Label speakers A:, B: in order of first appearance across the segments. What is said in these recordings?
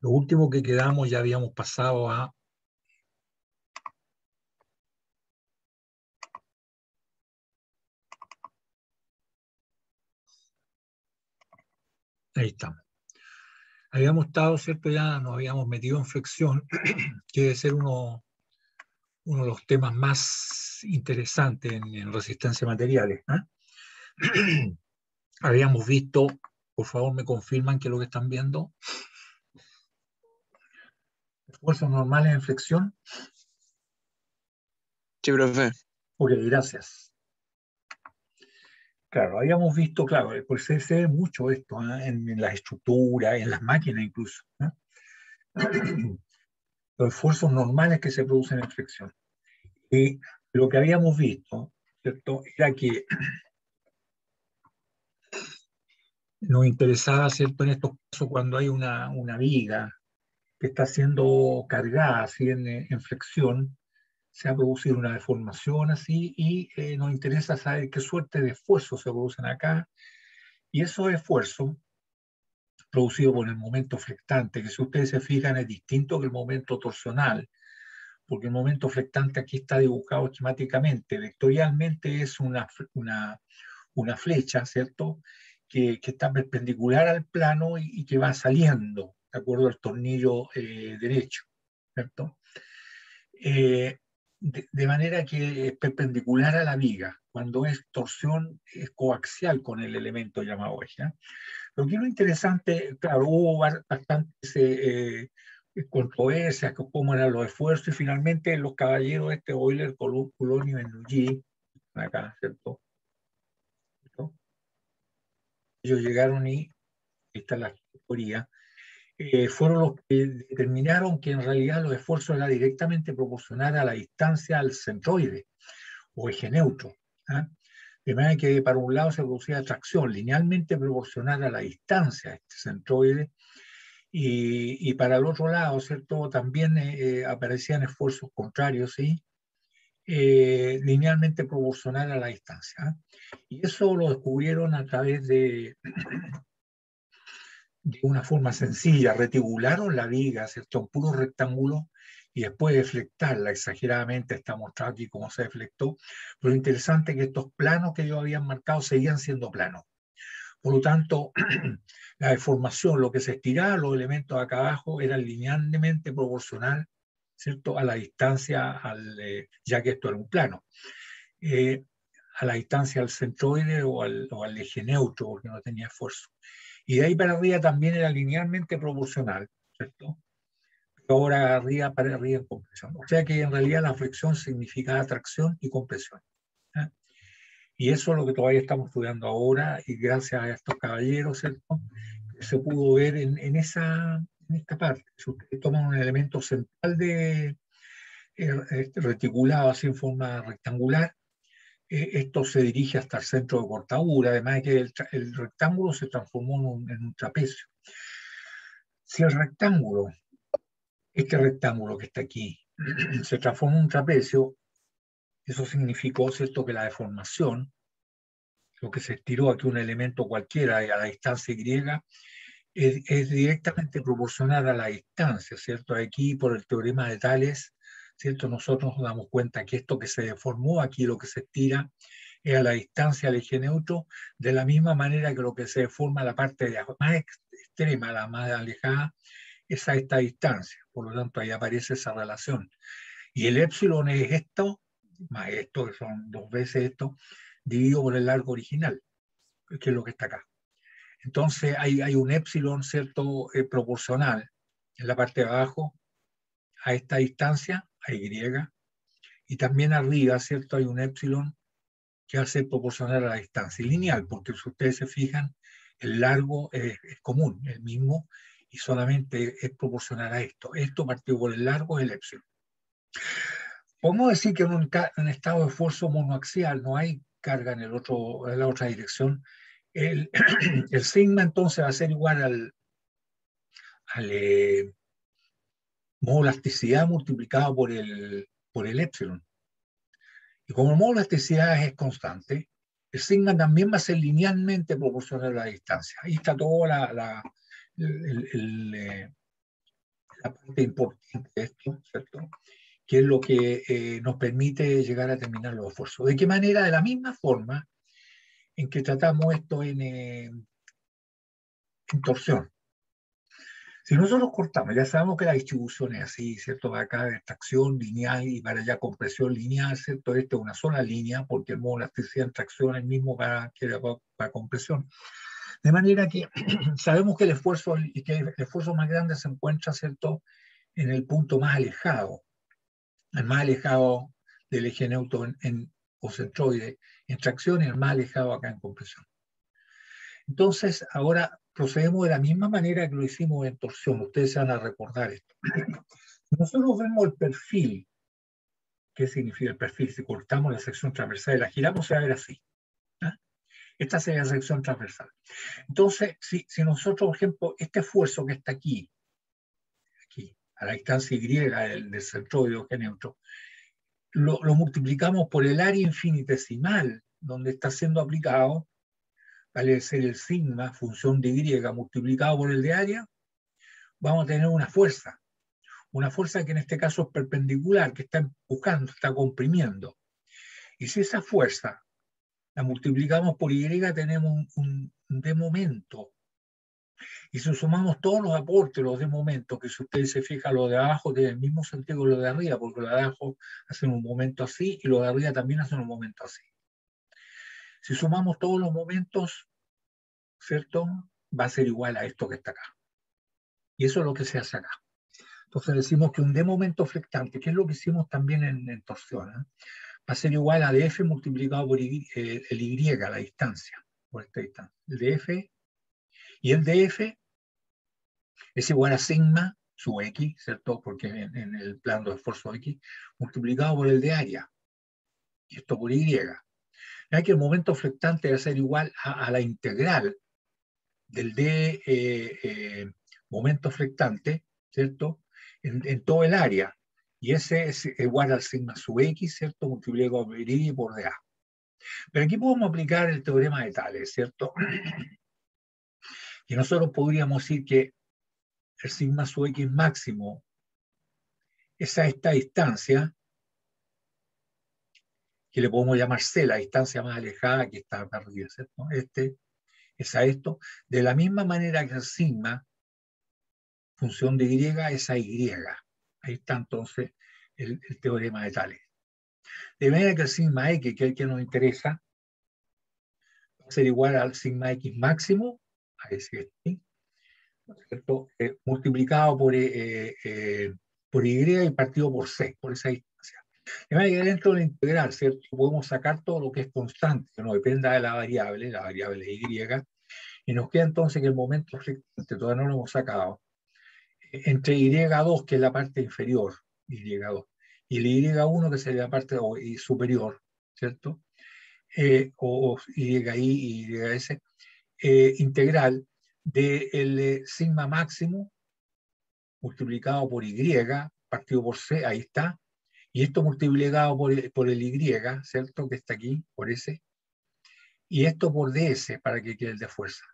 A: Lo último que quedamos, ya habíamos pasado a... Ahí estamos. Habíamos estado, ¿cierto? Ya nos habíamos metido en flexión, que debe ser uno de los temas más interesantes en resistencia a materiales, ¿ah? Habíamos visto, por favor me confirman que lo que están viendo, esfuerzos normales en flexión.
B: Sí, profe.
A: Ok, gracias. Claro, habíamos visto, claro, pues se ve mucho esto, ¿ah? En las estructuras, en las máquinas incluso, ¿no? Los esfuerzos normales que se producen en flexión. Y lo que habíamos visto, ¿cierto?, era que nos interesaba, ¿cierto?, en estos casos cuando hay una viga que está siendo cargada así en flexión, se ha producido una deformación así y nos interesa saber qué suerte de esfuerzos se producen acá. Y esos esfuerzos producidos por el momento flectante, que si ustedes se fijan es distinto que el momento torsional, porque el momento flectante aquí está dibujado esquemáticamente. Vectorialmente es una flecha, ¿cierto?, que está perpendicular al plano y que va saliendo, de acuerdo al tornillo derecho, ¿cierto? De manera que es perpendicular a la viga. Cuando es torsión, es coaxial con el elemento llamado eje, ¿eh? Lo que es lo interesante, claro, hubo bastantes controversias, cómo eran los esfuerzos, y finalmente los caballeros, Euler, Coulomb y Bernoulli, acá, ¿cierto? Ellos llegaron y, esta es la teoría, fueron los que determinaron que en realidad los esfuerzos eran directamente proporcionales a la distancia al centroide o eje neutro, ¿ah? De manera que para un lado se producía atracción linealmente proporcional a la distancia a este centroide y para el otro lado, ¿cierto?, también aparecían esfuerzos contrarios, ¿sí?, linealmente proporcional a la distancia, ¿ah? Y eso lo descubrieron a través de una forma sencilla, reticularon la viga, ¿cierto?, un puro rectángulo, y después de deflectarla exageradamente, está mostrado aquí cómo se deflectó, pero lo interesante es que estos planos que ellos habían marcado seguían siendo planos. Por lo tanto, la deformación, lo que se estiraba, los elementos acá abajo, eran linealmente proporcional, ¿cierto?, a la distancia, ya que esto era un plano, eh, a la distancia al centroide o al eje neutro, porque no tenía esfuerzo. Y de ahí para arriba también era linealmente proporcional, ¿cierto? Pero ahora arriba para arriba en compresión. O sea que en realidad la flexión significa atracción y compresión, ¿eh? Y eso es lo que todavía estamos estudiando ahora, y gracias a estos caballeros, ¿cierto?, se pudo ver en esta parte. Si ustedes toman un elemento central reticulado así en forma rectangular, esto se dirige hasta el centro de cortadura, además de que el rectángulo se transformó en un trapecio. Si el rectángulo, este rectángulo que está aquí, se transforma en un trapecio, eso significó, ¿cierto?, que la deformación, lo que se estiró aquí un elemento cualquiera a la distancia Y, es directamente proporcional a la distancia, ¿cierto? Aquí, por el teorema de Tales, ¿cierto?, nosotros nos damos cuenta que esto que se deformó aquí, lo que se estira, es a la distancia al eje neutro, de la misma manera que lo que se deforma la parte más extrema, la más alejada, es a esta distancia. Por lo tanto, ahí aparece esa relación. Y el épsilon es esto, más esto, que son dos veces esto, dividido por el largo original, que es lo que está acá. Entonces hay un épsilon, ¿cierto?, proporcional en la parte de abajo a esta distancia, a Y, y también arriba, ¿cierto?, hay un épsilon que va a ser proporcional a la distancia, lineal, porque si ustedes se fijan, el largo es común, el mismo, y solamente es proporcional a esto. Esto partido por el largo es el épsilon. Podemos decir que en un estado de esfuerzo monoaxial no hay carga en la otra dirección. El, el sigma entonces va a ser igual al modo elasticidad multiplicado por el epsilon. Y como el modo elasticidad es constante, el sigma también va a ser linealmente proporcional a la distancia. Ahí está todo la parte importante de esto, ¿cierto? Que es lo que nos permite llegar a terminar los esfuerzos. ¿De qué manera? De la misma forma en que tratamos esto en torsión. Si nosotros cortamos, ya sabemos que la distribución es así, ¿cierto? Va acá de extracción lineal y para allá compresión lineal, ¿cierto? Esto es una sola línea porque el modo de elasticidad en tracción es el mismo para compresión. De manera que sabemos que el esfuerzo más grande se encuentra, ¿cierto?, en el punto más alejado, el más alejado del eje neutro o centroide en tracción y el más alejado acá en compresión. Entonces, ahora procedemos de la misma manera que lo hicimos en torsión. Ustedes se van a recordar esto. Nosotros vemos el perfil. ¿Qué significa el perfil? Si cortamos la sección transversal y la giramos, se va a ver así. Esta sería la sección transversal. Entonces, si nosotros, por ejemplo, este esfuerzo que está aquí, a la distancia Y del centroide o eje neutro, lo multiplicamos por el área infinitesimal donde está siendo aplicado, vale ser el sigma, función de Y, multiplicado por el de área, vamos a tener una fuerza que en este caso es perpendicular, que está empujando, está comprimiendo. Y si esa fuerza la multiplicamos por Y, tenemos un de momento. Y si sumamos todos los aportes, los de momento, que si ustedes se fijan, lo de abajo tiene el mismo sentido que lo de arriba, porque lo de abajo hacen un momento así y lo de arriba también hacen un momento así. Si sumamos todos los momentos, ¿cierto? Va a ser igual a esto que está acá. Y eso es lo que se hace acá. Entonces decimos que un de momento flectante, que es lo que hicimos también en torsión, va a ser igual a df multiplicado por el Y, la distancia, por esta distancia. El df, y el df es igual a sigma sub x, ¿cierto? Porque en el plano de esfuerzo x, multiplicado por el de área, y esto por Y. Ya que el momento flectante va a ser igual a la integral del de momento flectante, ¿cierto? En todo el área. Y ese es igual al sigma sub x, ¿cierto? Multiplicado por Y por dA. Pero aquí podemos aplicar el teorema de Tales, ¿cierto? Y nosotros podríamos decir que el sigma sub x máximo es a esta distancia, que le podemos llamar C, la distancia más alejada que está arriba, ¿cierto? Es a esto, de la misma manera que el sigma, función de Y, es a Y. Ahí está entonces el teorema de Tales. De manera que el sigma x, que es el que nos interesa, va a ser igual al sigma x máximo, a ese, ¿cierto? Multiplicado por Y y partido por C, por esa distancia. De manera que dentro de la integral, ¿cierto?, podemos sacar todo lo que es constante, que no dependa de la variable Y, y nos queda entonces que el momento flectante, todavía no lo hemos sacado, entre Y2, que es la parte inferior, Y2, y el Y1, que sería la parte superior, ¿cierto? O YI y YS, integral del sigma máximo multiplicado por Y, partido por C, ahí está, y esto multiplicado por el Y, ¿cierto? Que está aquí, por ese, y esto por DS, para que quede el de fuerza.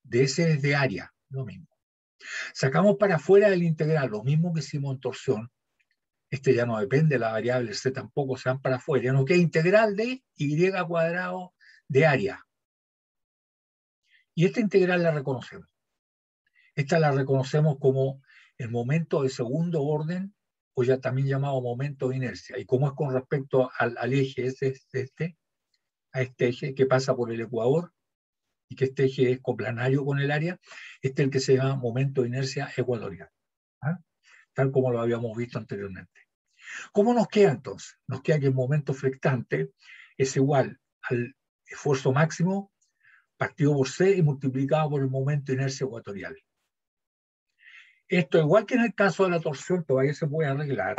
A: DS es de área, lo mismo. Sacamos para afuera del integral, lo mismo que hicimos en torsión. Este ya no depende de la variable C, tampoco se van para afuera. Ya no queda integral de Y cuadrado de área. Y esta integral la reconocemos. Esta la reconocemos como el momento de segundo orden, o ya también llamado momento de inercia. Y como es con respecto al eje, a este eje que pasa por el ecuador, y que este eje es coplanario con el área, este es el que se llama momento de inercia ecuatorial, ¿ah? Tal como lo habíamos visto anteriormente. ¿Cómo nos queda entonces? Nos queda que el momento flectante es igual al esfuerzo máximo partido por C y multiplicado por el momento de inercia ecuatorial. Esto, igual que en el caso de la torsión, todavía se puede arreglar,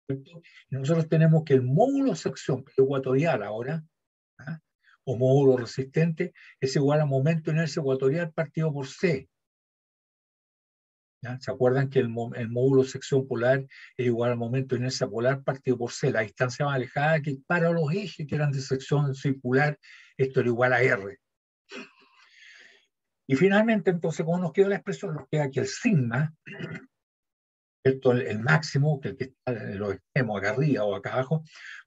A: ¿cierto? Y nosotros tenemos que el módulo de sección ecuatorial ahora, ¿ah?, o módulo resistente, es igual a momento de inercia ecuatorial partido por C. ¿Ya? ¿Se acuerdan que el módulo de sección polar es igual al momento de inercia polar partido por C? La distancia más alejada que para los ejes que eran de sección circular, esto era igual a R. Y finalmente, entonces, como nos queda la expresión, nos queda que el sigma ¿cierto? El máximo, que está en los extremos, acá arriba o acá abajo,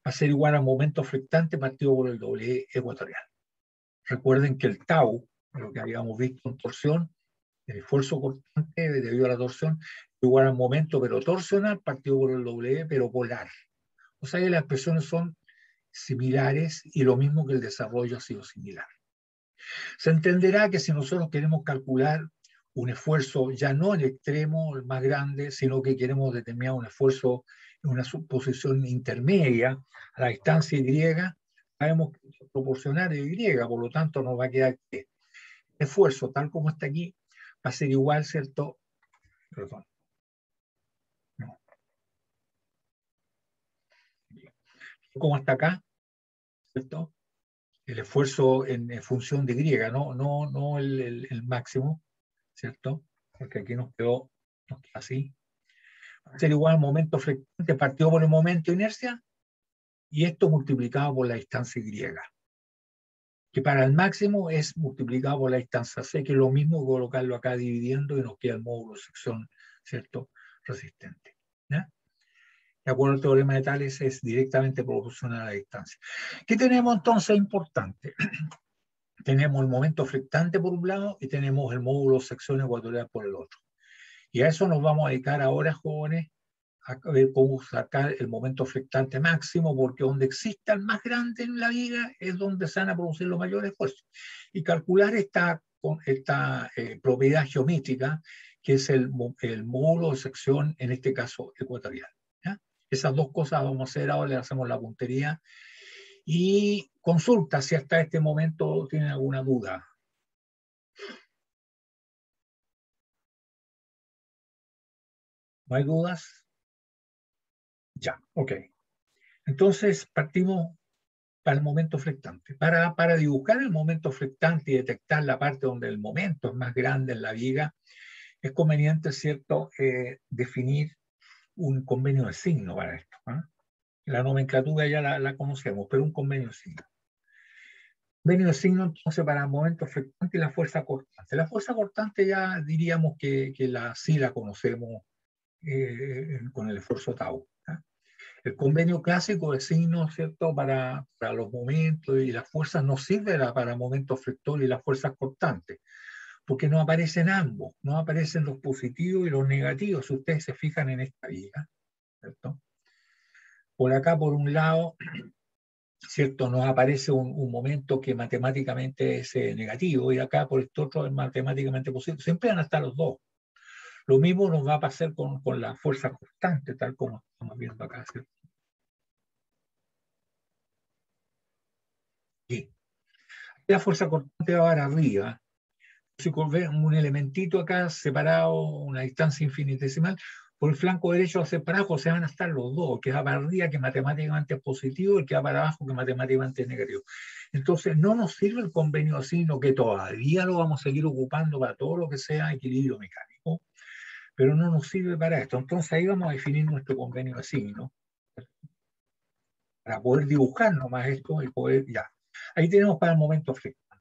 A: va a ser igual al momento flectante partido por el doble ecuatorial. Recuerden que el tau, lo que habíamos visto en torsión, el esfuerzo cortante debido a la torsión, igual al momento pero torsional partido por el doble, pero polar. O sea que las expresiones son similares y lo mismo que el desarrollo ha sido similar. Se entenderá que si nosotros queremos calcular un esfuerzo ya no en el extremo, el más grande, sino que queremos determinar un esfuerzo en una posición intermedia a la distancia Y, sabemos que proporcionar a Y, por lo tanto nos va a quedar que el esfuerzo, tal como está aquí, va a ser igual, ¿cierto? Perdón. No. Como está acá, ¿cierto? El esfuerzo en función de Y, no el máximo, ¿cierto? Porque aquí nos quedó así. Va a ser igual al momento flectante partido por el momento de inercia y esto multiplicado por la distancia Y, que para el máximo es multiplicado por la distancia C, que es lo mismo que colocarlo acá dividiendo y nos queda el módulo de sección, ¿cierto? Resistente. ¿Ya? De acuerdo al teorema de Tales, es directamente proporcional a la distancia. ¿Qué tenemos entonces importante? Tenemos el momento flectante por un lado y tenemos el módulo de sección ecuatorial por el otro. Y a eso nos vamos a dedicar ahora, jóvenes, a ver cómo sacar el momento flectante máximo, porque donde exista el más grande en la viga es donde se van a producir los mayores esfuerzos. Y calcular esta propiedad geométrica, que es el módulo de sección, en este caso ecuatorial. ¿Ya? Esas dos cosas vamos a hacer ahora, le hacemos la puntería. Y consulta si hasta este momento tienen alguna duda. ¿No hay dudas? Ya, ok. Entonces partimos para el momento flectante. Para dibujar el momento flectante y detectar la parte donde el momento es más grande en la viga, es conveniente, ¿cierto?, definir un convenio de signo para esto. ¿Eh? La nomenclatura ya la conocemos, pero un convenio de signo. Convenio de signo, entonces, para el momento flectante y la fuerza cortante. La fuerza cortante ya diríamos que sí la conocemos con el esfuerzo tau. ¿Eh? El convenio clásico de signos, ¿cierto?, para los momentos y las fuerzas no sirve para momentos flectores y las fuerzas cortantes, porque no aparecen ambos, no aparecen los positivos y los negativos, si ustedes se fijan en esta viga, ¿cierto? Por acá, por un lado, ¿cierto?, nos aparece un momento que matemáticamente es negativo y acá por esto otro es matemáticamente posible. Siempre van a estar los dos. Lo mismo nos va a pasar con la fuerza constante, tal como estamos viendo acá, ¿cierto? Sí. La fuerza cortante va para arriba. Si con un elementito acá separado, una distancia infinitesimal, por el flanco derecho hacia para abajo se van a estar los dos, que va para arriba, que matemáticamente es positivo, y que va para abajo, que matemáticamente es negativo. Entonces, no nos sirve el convenio de signo, que todavía lo vamos a seguir ocupando para todo lo que sea equilibrio mecánico, pero no nos sirve para esto. Entonces, ahí vamos a definir nuestro convenio de signo, para poder dibujar nomás esto y poder, ya. Ahí tenemos para el momento flexible.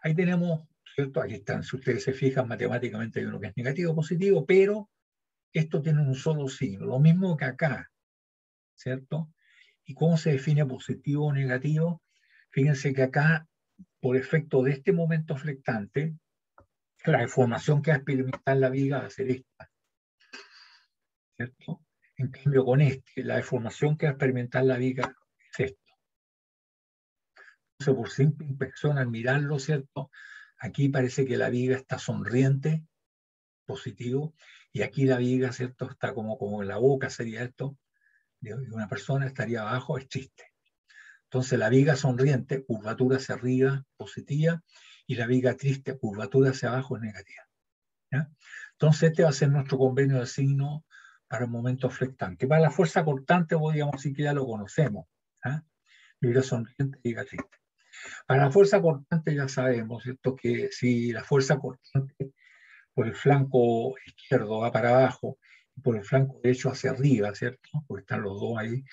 A: Ahí tenemos, ¿cierto? Aquí están, si ustedes se fijan, matemáticamente hay uno que es negativo, positivo, pero esto tiene un solo signo, lo mismo que acá, ¿cierto? ¿Y cómo se define positivo o negativo? Fíjense que acá, por efecto de este momento flectante, la deformación que va a experimentar la viga va a ser esta, ¿cierto? En cambio, con este, la deformación que va a experimentar la viga es esto. Entonces, por simple inspección, al mirarlo, ¿cierto? Aquí parece que la viga está sonriente, positivo, y aquí la viga, ¿cierto? Está como en la boca, sería esto, de una persona, estaría abajo, es triste. Entonces la viga sonriente, curvatura hacia arriba, positiva, y la viga triste, curvatura hacia abajo, es negativa. ¿Ya? Entonces este va a ser nuestro convenio de signo para el momento flectante. Para la fuerza cortante, podríamos decir que ya lo conocemos. ¿Ya? Viga sonriente, viga triste. Para la fuerza cortante ya sabemos, ¿cierto?, que si la fuerza cortante por el flanco izquierdo va para abajo y por el flanco derecho hacia arriba, ¿cierto? Porque están los dos ahí,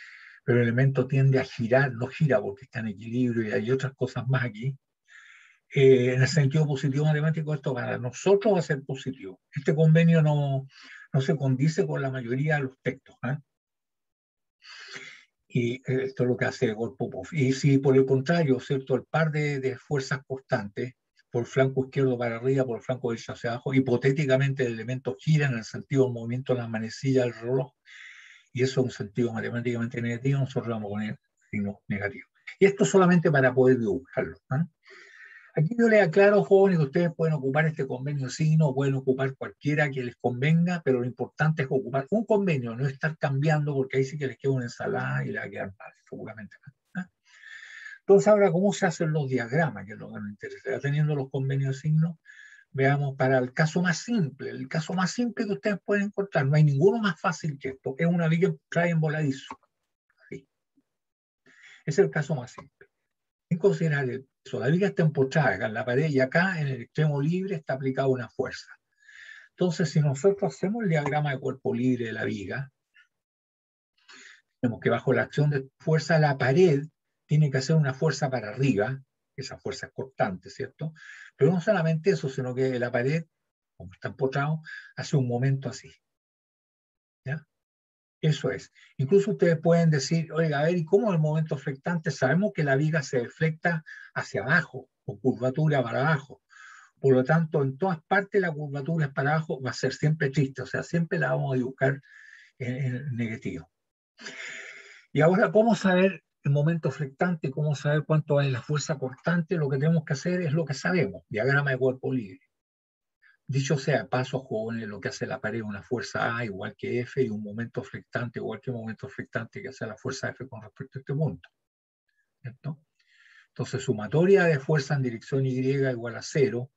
A: pero el elemento tiende a girar, no gira porque está en equilibrio y hay otras cosas más aquí. En el sentido positivo matemático, esto para nosotros va a ser positivo. Este convenio no no se condice con la mayoría de los textos, ¿eh? Y esto es lo que hace Popov. Y si por el contrario, ¿cierto? El par de fuerzas constantes, por el flanco izquierdo para arriba, por el flanco derecho hacia abajo, hipotéticamente el elemento gira en el sentido del movimiento de la manecilla del reloj, y eso es un sentido matemáticamente negativo, nosotros vamos a poner signo negativo. Y esto solamente para poder dibujarlo, ¿eh? Aquí yo les aclaro, jóvenes, que ustedes pueden ocupar este convenio signo, pueden ocupar cualquiera que les convenga, pero lo importante es ocupar un convenio, no estar cambiando, porque ahí sí que les queda una ensalada y le va a quedar mal, seguramente. ¿Ah? Entonces, ahora, ¿cómo se hacen los diagramas? Que es lo que nos interesa. Ya teniendo los convenios signos, veamos para el caso más simple, el caso más simple que ustedes pueden encontrar. No hay ninguno más fácil que esto. Es una viga que trae en voladizo. Sí. Es el caso más simple. Sin considerar el peso, la viga está empotrada acá en la pared y acá en el extremo libre está aplicada una fuerza. Entonces, si nosotros hacemos el diagrama de cuerpo libre de la viga, vemos que bajo la acción de fuerza la pared tiene que hacer una fuerza para arriba, esa fuerza es constante, ¿cierto? Pero no solamente eso, sino que la pared, como está empotrado, hace un momento así. ¿Ya? Eso es. Incluso ustedes pueden decir, oiga, a ver, ¿y cómo el momento flectante? Sabemos que la viga se deflecta hacia abajo, con curvatura para abajo. Por lo tanto, en todas partes la curvatura es para abajo, va a ser siempre triste, o sea, siempre la vamos a dibujar en negativo. Y ahora, ¿cómo saber el momento flectante? ¿Cómo saber cuánto es la fuerza constante? Lo que tenemos que hacer es lo que sabemos, diagrama de cuerpo libre. Dicho sea, paso, jóvenes, lo que hace la pared es una fuerza A igual que F y un momento flectante igual que el momento flectante que hace la fuerza F con respecto a este punto. ¿Cierto? Entonces, sumatoria de fuerza en dirección Y igual a 0,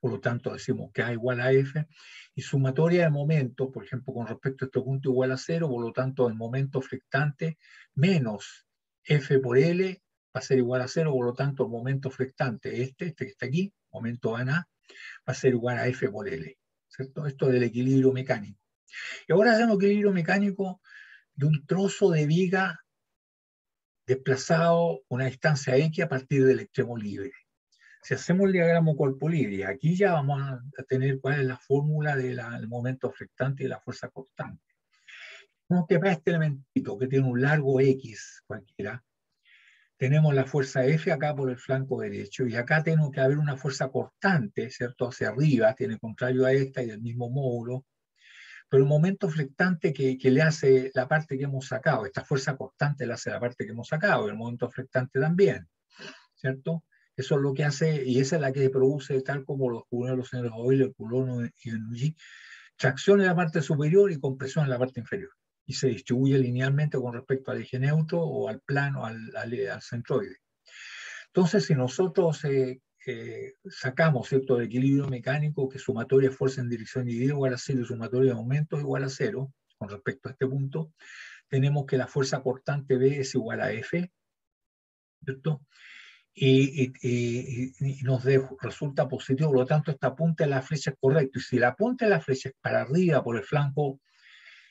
A: por lo tanto decimos que A igual a F, y sumatoria de momentos, por ejemplo, con respecto a este punto igual a 0, por lo tanto el momento flectante menos F por L va a ser igual a 0, por lo tanto el momento flectante, este que está aquí, momento A, va a ser igual a F por L, ¿cierto? Esto del equilibrio mecánico. Y ahora hacemos equilibrio mecánico de un trozo de viga desplazado una distancia X a partir del extremo libre. Si hacemos el diagrama cuerpo libre, aquí ya vamos a tener cuál es la fórmula del momento flectante y de la fuerza constante. Como que para este elementito que tiene un largo X cualquiera, tenemos la fuerza F acá por el flanco derecho y acá tenemos que haber una fuerza constante, ¿cierto? Hacia arriba, tiene contrario a esta y del mismo módulo. Pero el momento flectante que le hace la parte que hemos sacado, esta fuerza constante le hace la parte que hemos sacado, y el momento flectante también, ¿cierto? Eso es lo que hace, y esa es la que produce, tal como los culones, los señores Euler, el culono y el Nuji, tracción en la parte superior y compresión en la parte inferior. Y se distribuye linealmente con respecto al eje neutro o al plano, al centroide. Entonces, si nosotros sacamos, ¿cierto?, el equilibrio mecánico, que sumatoria de fuerza en dirección y igual a 0 y sumatoria de aumentos igual a 0, con respecto a este punto, tenemos que la fuerza cortante B es igual a F, ¿cierto? Y nos resulta positivo, por lo tanto, esta punta de la flecha es correcta. Y si la punta de la flecha es para arriba por el flanco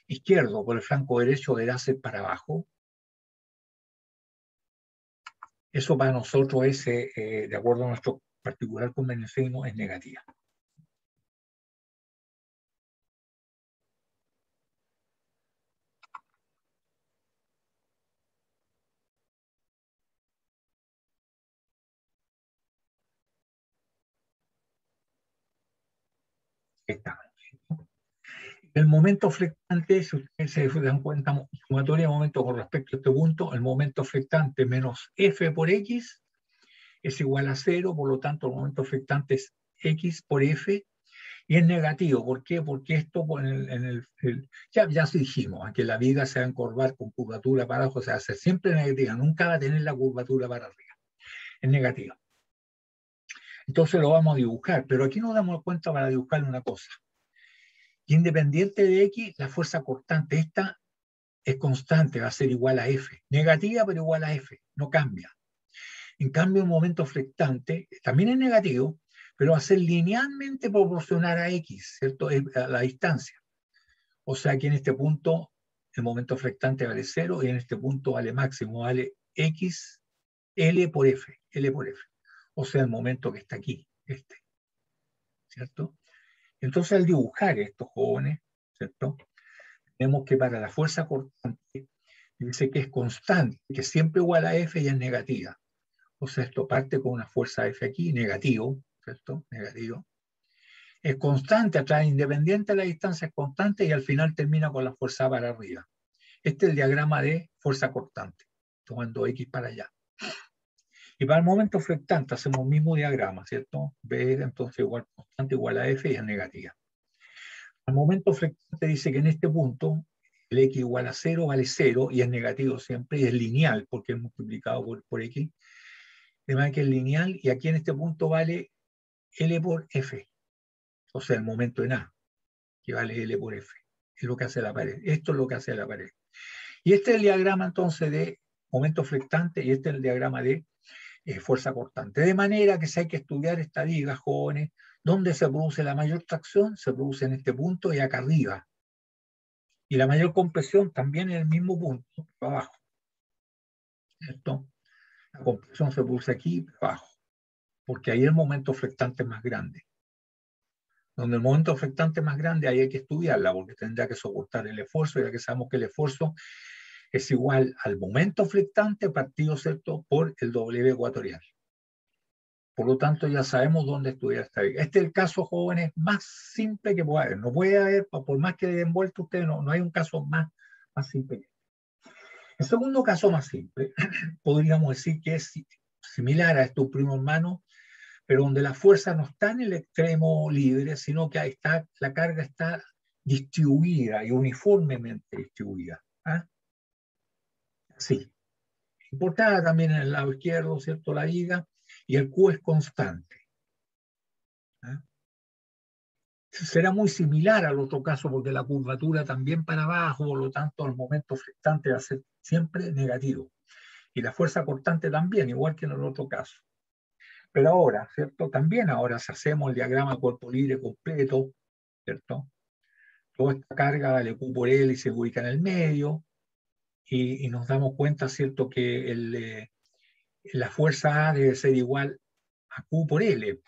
A: izquierdo, por el flanco derecho deberá ser para abajo. Eso para nosotros es, de acuerdo a nuestro particular convencionalismo, es negativa. Está. El momento flectante, si ustedes se dan cuenta, sumatoria de momento con respecto a este punto, el momento flectante menos F por X es igual a 0, por lo tanto el momento flectante es X por F, y es negativo. ¿Por qué? Porque esto ya dijimos, que la viga se va a encorvar con curvatura para abajo, o sea, ser siempre negativa, nunca va a tener la curvatura para arriba, es negativa. Entonces lo vamos a dibujar, pero aquí nos damos cuenta para dibujar una cosa. Independiente de X, la fuerza cortante, esta es constante, va a ser igual a F. Negativa, pero igual a F, no cambia. En cambio, un momento flectante también es negativo, pero va a ser linealmente proporcional a X, ¿cierto? A la distancia. O sea que en este punto el momento flectante vale 0 y en este punto vale máximo, vale X, L por F, L por F. O sea, el momento que está aquí, ¿cierto? Entonces, al dibujar estos jóvenes, ¿cierto? Tenemos que para la fuerza cortante, dice que es constante, que es siempre igual a F y es negativa. O sea, esto parte con una fuerza F aquí, negativo, ¿cierto? Negativo. Es constante, atrás, independiente de la distancia, es constante y al final termina con la fuerza A para arriba. Este es el diagrama de fuerza cortante, tomando X para allá. Y para el momento flectante hacemos el mismo diagrama, ¿cierto? B entonces igual constante igual a F y es negativa. Al momento flectante dice que en este punto el X igual a 0 vale 0 y es negativo siempre y es lineal porque es multiplicado por X. De manera que es lineal y aquí en este punto vale L por F, o sea el momento en A, que vale L por F. Es lo que hace la pared. Esto es lo que hace la pared. Y este es el diagrama entonces de momento flectante y este es el diagrama de fuerza cortante. De manera que si hay que estudiar esta viga, jóvenes, ¿dónde se produce la mayor tracción? Se produce en este punto y acá arriba. Y la mayor compresión también en el mismo punto, abajo. ¿Cierto? La compresión se produce aquí abajo, porque ahí el momento flectante es más grande. Donde el momento flectante es más grande, ahí hay que estudiarla, porque tendrá que soportar el esfuerzo, ya que sabemos que el esfuerzo es igual al momento flectante partido, ¿cierto?, por el W ecuatorial. Por lo tanto, ya sabemos dónde estudiar esta viga. Este es el caso, jóvenes, más simple que pueda haber. No puede haber, por más que den vuelta ustedes, no hay un caso más simple que este. El segundo caso más simple, podríamos decir que es similar a estos primos hermanos, pero donde la fuerza no está en el extremo libre, sino que ahí está, la carga está distribuida y uniformemente distribuida. ¿Ah? Sí. Importada también en el lado izquierdo, ¿cierto? La viga, y el Q es constante. ¿Ah? Será muy similar al otro caso porque la curvatura también para abajo, por lo tanto el momento flectante va a ser siempre negativo. Y la fuerza cortante también, igual que en el otro caso. Pero ahora, ¿cierto? También ahora si hacemos el diagrama de cuerpo libre completo, ¿cierto? Toda esta carga vale Q por L y se ubica en el medio, y nos damos cuenta, ¿cierto?, que la fuerza A debe ser igual a Q por L,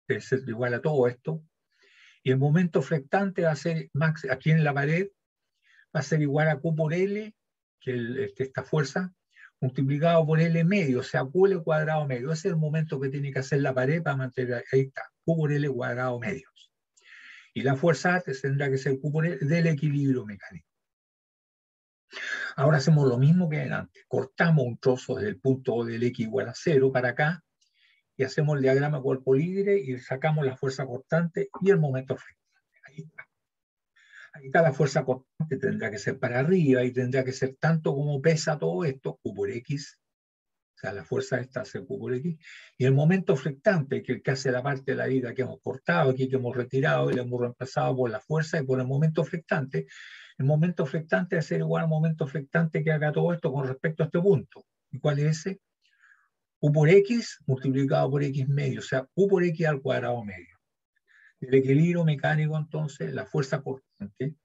A: debe ser igual a todo esto, y el momento flectante va a ser, aquí en la pared, va a ser igual a Q por L, que esta fuerza, multiplicado por L medio, o sea, Q L cuadrado medio. Ese es el momento que tiene que hacer la pared para mantener, ahí está, Q por L cuadrado medio. Y la fuerza tendrá que ser Q por L del equilibrio mecánico. Ahora hacemos lo mismo que antes. Cortamos un trozo desde el punto del X igual a 0 para acá y hacemos el diagrama cuerpo libre y sacamos la fuerza cortante y el momento flectante. Ahí está. Ahí está la fuerza cortante, tendrá que ser para arriba y tendrá que ser tanto como pesa todo esto, Q por X. O sea, la fuerza esta hace Q por X. Y el momento flectante, que es el que hace la parte de la vida que hemos cortado aquí, que hemos retirado y le hemos reemplazado por la fuerza y por el momento flectante. El momento flectante va a ser igual al momento flectante que haga todo esto con respecto a este punto. ¿Y cuál es ese? Q por X multiplicado por X medio, o sea, Q por X al cuadrado medio. El equilibrio mecánico, entonces, la fuerza cortante,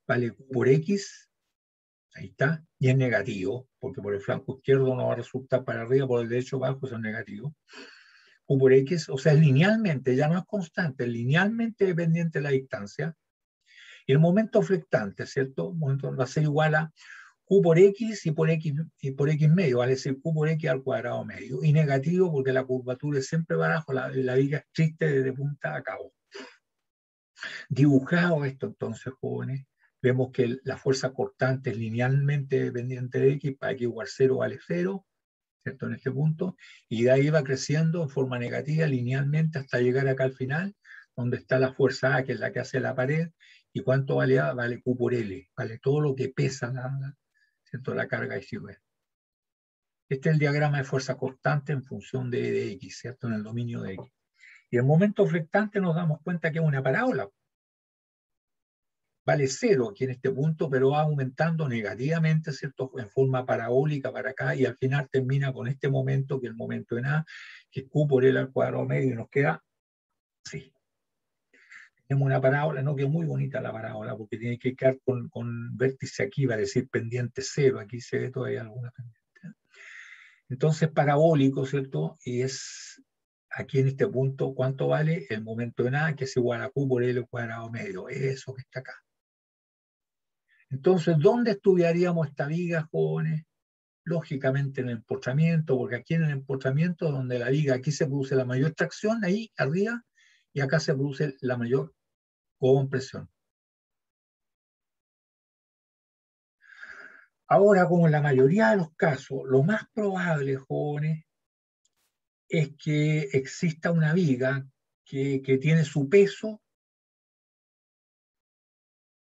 A: vale Q por X, ahí está, y es negativo, porque por el flanco izquierdo no va a resultar para arriba, por el derecho abajo, eso es negativo. Q por X, o sea, es linealmente, ya no es constante, es linealmente dependiente de la distancia. Y el momento flectante, ¿cierto? El momento va a ser igual a Q por X y por X medio, vale decir Q por X al cuadrado medio. Y negativo porque la curvatura es siempre para abajo, la viga es triste desde punta a cabo. Dibujado esto entonces, jóvenes, vemos que la fuerza cortante es linealmente dependiente de X, para X igual 0 vale 0, ¿cierto? En este punto, y de ahí va creciendo en forma negativa linealmente hasta llegar acá al final, donde está la fuerza A, que es la que hace la pared, y cuánto vale A, vale Q por L, vale todo lo que pesa ¿cierto? La carga ICV. Este es el diagrama de fuerza cortante en función de X, ¿cierto? En el dominio de X. Y el momento flectante nos damos cuenta que es una parábola. Vale 0 aquí en este punto, pero va aumentando negativamente, ¿cierto? En forma parabólica para acá, y al final termina con este momento, que es el momento en A, que es Q por L al cuadrado medio, y nos queda así. Tenemos una parábola, no, que es muy bonita la parábola, porque tiene que quedar con vértice aquí, va a decir pendiente 0, aquí se ve todavía alguna pendiente. Entonces, parabólico, ¿cierto? Y es aquí en este punto, ¿cuánto vale? El momento en A, que es igual a Q por L al cuadrado medio, eso que está acá. Entonces, ¿dónde estudiaríamos esta viga, jóvenes? Lógicamente en el empotramiento, porque aquí en el empotramiento, donde la viga, aquí se produce la mayor tracción, ahí arriba, y acá se produce la mayor compresión. Ahora, como en la mayoría de los casos, lo más probable, jóvenes, es que exista una viga que tiene su peso,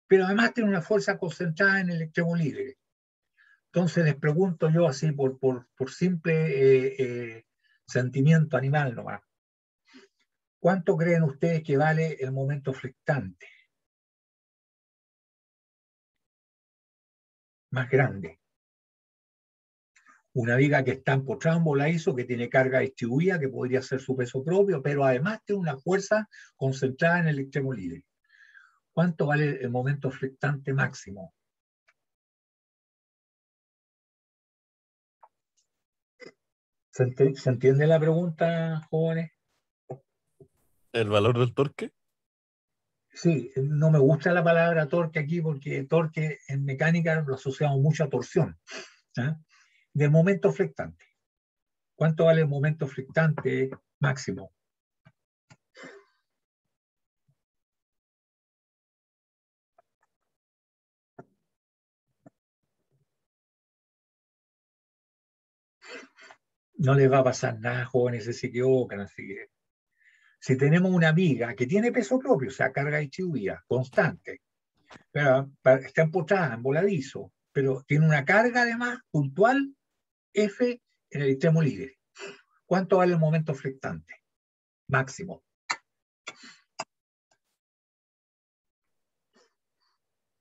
A: pero además tiene una fuerza concentrada en el extremo libre. Entonces les pregunto yo así por simple sentimiento animal nomás, ¿cuánto creen ustedes que vale el momento flectante más grande? Una viga que está empotrada en voladizo, que tiene carga distribuida, que podría ser su peso propio, pero además tiene una fuerza concentrada en el extremo libre. ¿Cuánto vale el momento flectante máximo? ¿Se entiende la pregunta, jóvenes?
B: ¿El valor del torque?
A: Sí, no me gusta la palabra torque aquí porque torque en mecánica lo asociamos mucho a torsión. ¿Ah? Del momento flectante. ¿Cuánto vale el momento flectante máximo? No les va a pasar nada, jóvenes, si se equivocan. Así que, si tenemos una viga que tiene peso propio, o sea, carga distribuida, constante, pero está empotrada, en voladizo, pero tiene una carga además puntual, F en el extremo libre. ¿Cuánto vale el momento flectante máximo?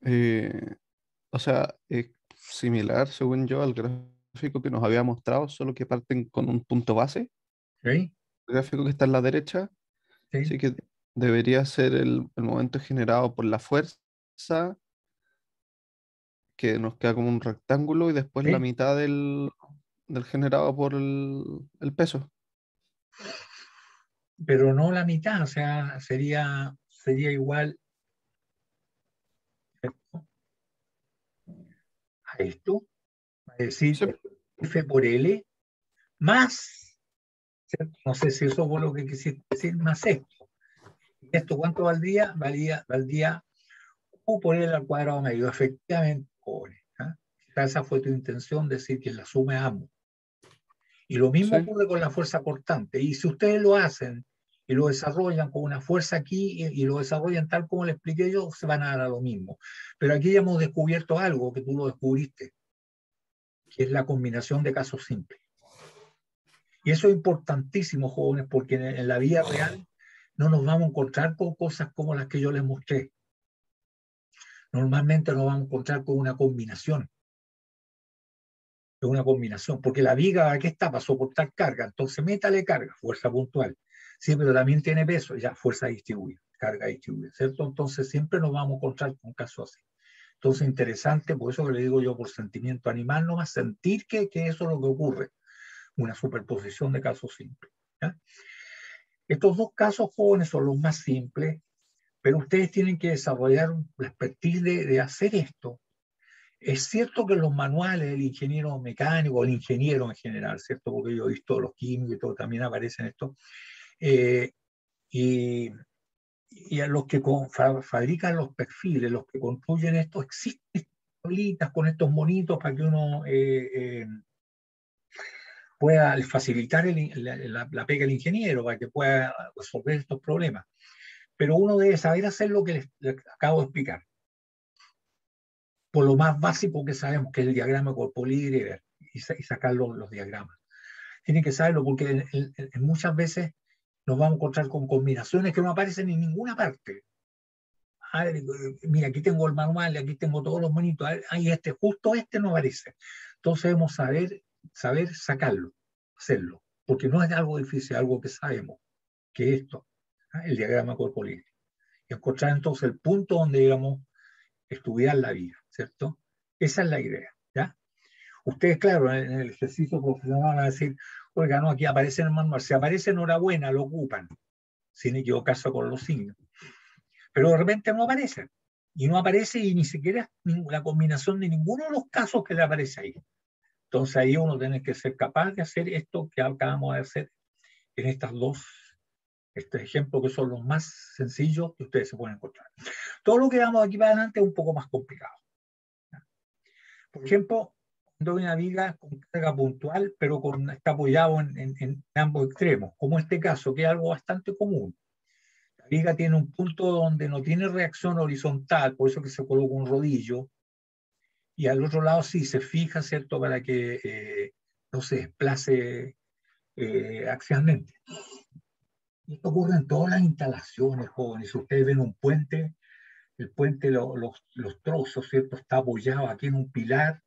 B: Eh, o sea, es similar, según yo, al gráfico que nos había mostrado, solo que parten con un punto base.
A: ¿Sí?
B: El gráfico que está en la derecha,
A: ¿Sí?
B: sí que debería ser el momento generado por la fuerza, que nos queda como un rectángulo, y después la
A: ¿Sí?
B: mitad del generado por el peso.
A: Pero no la mitad, o sea, sería igual a esto, es decir,
B: Sí,
A: F por L más, ¿cierto? No sé si eso fue lo que quisiste decir, más esto. ¿Y esto cuánto valdría? Valdría Q por L al cuadrado medio, efectivamente, pobre. ¿Ah? Esa fue tu intención, decir que la sume a ambos. Y lo mismo
B: sí.
A: ocurre con la fuerza cortante. Y si ustedes lo hacen y lo desarrollan con una fuerza aquí y lo desarrollan tal como le expliqué yo, se van a dar a lo mismo. Pero aquí ya hemos descubierto algo que tú lo descubriste, que es la combinación de casos simples. Y eso es importantísimo, jóvenes, porque en la vida real no nos vamos a encontrar con cosas como las que yo les mostré. Normalmente nos vamos a encontrar con una combinación, porque la viga, ¿qué está? Para soportar carga, entonces métale carga, fuerza puntual. Sí, pero también tiene peso, ya fuerza distribuida, carga distribuida, ¿cierto? Entonces siempre nos vamos a encontrar con casos así. Entonces interesante, por eso que le digo yo, por sentimiento animal, nomás sentir que eso es lo que ocurre, una superposición de casos simples. ¿Ya? Estos dos casos jóvenes son los más simples, pero ustedes tienen que desarrollar la expertise de hacer esto. Es cierto que los manuales del ingeniero mecánico, el ingeniero en general, ¿cierto? Porque yo he visto los químicos y todo, también aparecen esto. Eh, y, y a los que fabrican los perfiles, los que construyen esto, existen tablitas con estos monitos para que uno pueda facilitar la pega del ingeniero, para que pueda resolver estos problemas. Pero uno debe saber hacer lo que les acabo de explicar, por lo más básico que sabemos, que es el diagrama corpolibre y sacar los diagramas. Tienen que saberlo porque muchas veces nos vamos a encontrar con combinaciones que no aparecen en ninguna parte. Ah, mira, aquí tengo el manual, aquí tengo todos los monitos, ahí justo este no aparece. Entonces debemos saber sacarlo, hacerlo, porque no es algo difícil, algo que sabemos, que es esto, el diagrama corpolibre. Y encontrar entonces el punto donde digamos estudiar la vida, ¿cierto? Esa es la idea, ¿ya? Ustedes, claro, en el ejercicio profesional van a decir, oiga, no, aquí aparece en el manual, si aparece enhorabuena, lo ocupan, sin equivocarse con los signos. Pero de repente no aparece. y no aparece y ni siquiera la combinación de ninguno de los casos que le aparece ahí. Entonces ahí uno tiene que ser capaz de hacer esto que acabamos de hacer en estos ejemplos que son los más sencillos que ustedes se pueden encontrar. Todo lo que vamos aquí para adelante es un poco más complicado. Por ejemplo, cuando hay una viga con carga puntual, pero está apoyado en ambos extremos, como este caso, que es algo bastante común. La viga tiene un punto donde no tiene reacción horizontal, por eso que se coloca un rodillo, y al otro lado sí se fija, ¿cierto?, para que no se desplace axialmente. Y esto ocurre en todas las instalaciones, jóvenes. Si ustedes ven un puente, el puente, los trozos, ¿cierto?, está apoyado aquí en un pilar,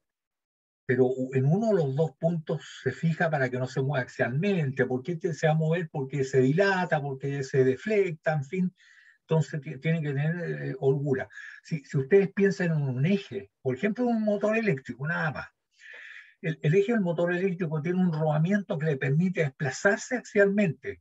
A: pero en uno de los dos puntos se fija para que no se mueva axialmente. ¿Por qué se va a mover? Porque se dilata, porque se deflecta, en fin. Entonces tiene que tener holgura. Si ustedes piensan en un eje, por ejemplo, un motor eléctrico, nada más. El eje del motor eléctrico tiene un rodamiento que le permite desplazarse axialmente,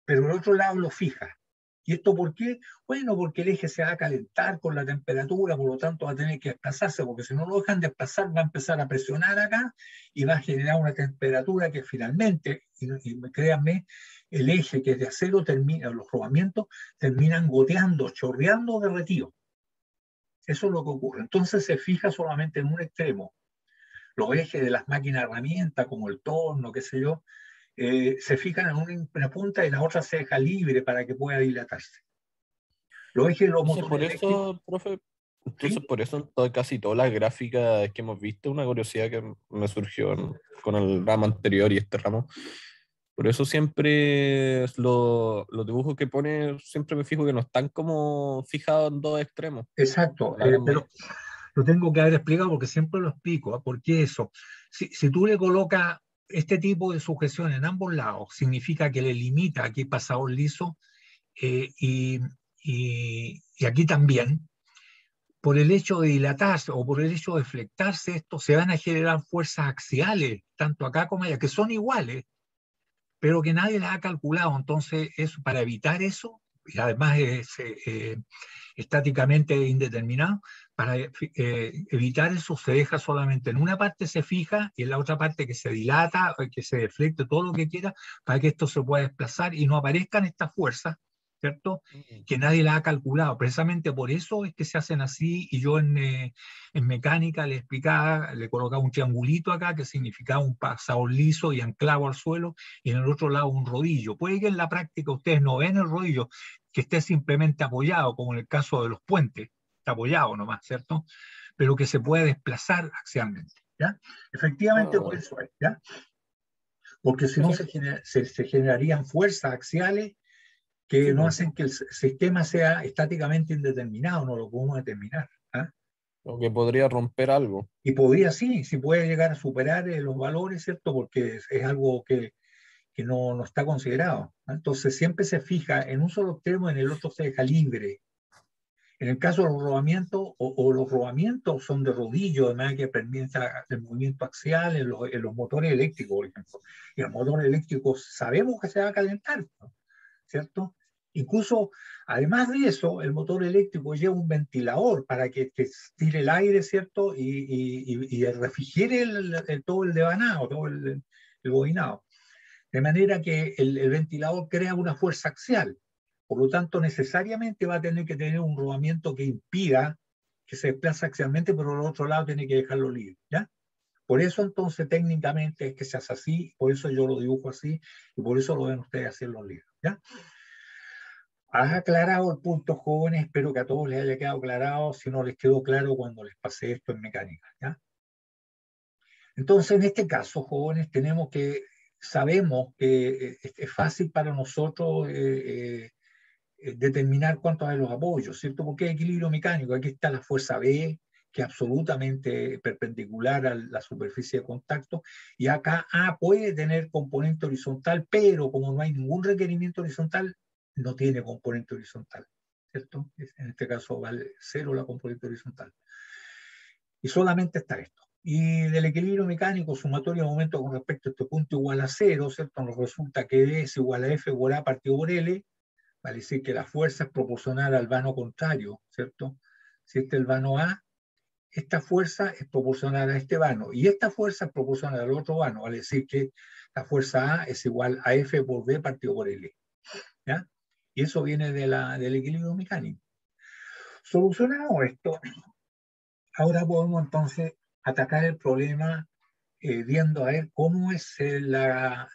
A: pero el otro lado lo fija. ¿Y esto por qué? Bueno, porque el eje se va a calentar con la temperatura, por lo tanto va a tener que desplazarse, porque si no lo dejan desplazar va a empezar a presionar acá y va a generar una temperatura que finalmente, y créanme, el eje que es de acero termina, los rodamientos terminan goteando, chorreando, derretido. Eso es lo que ocurre. Entonces se fija solamente en un extremo. Los ejes de las máquinas herramientas, como el torno, qué sé yo, se fijan en una punta y la otra se deja libre para que pueda dilatarse. Los ejes de los
C: Entonces,
A: motores
C: por
A: eléctricos,
C: eso, profe,
A: ¿sí?
C: entonces por eso en casi todas las gráficas que hemos visto, una curiosidad que me surgió con el ramo anterior y este ramo, por eso siempre los dibujos que pone, siempre me fijo que no están como fijados en dos extremos.
A: Exacto,
C: La gran
A: pero lo tengo que haber explicado porque siempre lo explico. ¿Por qué eso? Si tú le colocas este tipo de sujeción en ambos lados, significa que le limita aquí pasador liso eh, y, y aquí también. Por el hecho de dilatarse o por el hecho de flectarse, esto se van a generar fuerzas axiales, tanto acá como allá, que son iguales, pero que nadie las ha calculado. Entonces, eso, para evitar eso, y además es estáticamente indeterminado, para evitar eso se deja solamente en una parte se fija y en la otra parte que se dilata, que se deflecte, todo lo que quiera, para que esto se pueda desplazar y no aparezcan estas fuerzas, ¿cierto?
C: Mm.
A: Que nadie las ha calculado. Precisamente por eso es que se hacen así y yo en mecánica le explicaba, le colocaba un triangulito acá que significaba un pasador liso y anclado al suelo y en el otro lado un rodillo. Puede que en la práctica ustedes no ven el rodillo, que esté simplemente apoyado, como en el caso de los puentes, está apoyado nomás, ¿cierto? Pero que se puede desplazar axialmente, ¿ya? Efectivamente, por
C: Ah,
A: eso es, ¿ya? Porque si
C: sí,
A: no
C: sí,
A: se generarían fuerzas axiales que
C: sí,
A: no
C: pues.
A: hacen que el sistema sea estáticamente indeterminado, no lo podemos determinar. ¿Ah?
C: O que podría romper algo.
A: Y podría sí puede llegar a superar los valores, ¿cierto? Porque es algo que no está considerado. ¿Ah? Entonces siempre se fija en un solo extremo, en el otro se deja libre. En el caso de los rodamientos, o los rodamientos son de rodillo, de manera que permite el movimiento axial en los motores eléctricos, por ejemplo. Y el motor eléctrico sabemos que se va a calentar, ¿no? ¿Cierto? Incluso, además de eso, el motor eléctrico lleva un ventilador para que tire el aire, ¿cierto? Y refrigere todo el devanado, todo el bobinado. De manera que el ventilador crea una fuerza axial. Por lo tanto, necesariamente va a tener que tener un rodamiento que impida que se desplace axialmente, pero al otro lado tiene que dejarlo libre, ¿ya? Por eso entonces técnicamente es que se hace así, por eso yo lo dibujo así, y por eso lo ven ustedes hacer los libros, ¿ya? ¿Has aclarado el punto, jóvenes? Espero que a todos les haya quedado aclarado, si no les quedó claro cuando les pasé esto en mecánica, ¿ya? Entonces, en este caso, jóvenes, sabemos que es fácil para nosotros determinar cuántos hay los apoyos, ¿cierto? Porque hay equilibrio mecánico. Aquí está la fuerza B, que es absolutamente perpendicular a la superficie de contacto, y acá A puede tener componente horizontal, pero como no hay ningún requerimiento horizontal, no tiene componente horizontal, ¿cierto? En este caso vale cero la componente horizontal. Y solamente está esto. Y del equilibrio mecánico sumatorio de momento con respecto a este punto igual a cero, ¿cierto? Nos resulta que D es igual a F por A partido por L, vale decir que la fuerza es proporcional al vano contrario, ¿cierto? si este es el vano A, esta fuerza es proporcional a este vano, y esta fuerza es proporcional al otro vano, vale decir que la fuerza A es igual a F por B partido por L. ¿Ya? Y eso viene del equilibrio mecánico. Solucionado esto, ahora podemos entonces atacar el problema viendo a ver cómo es la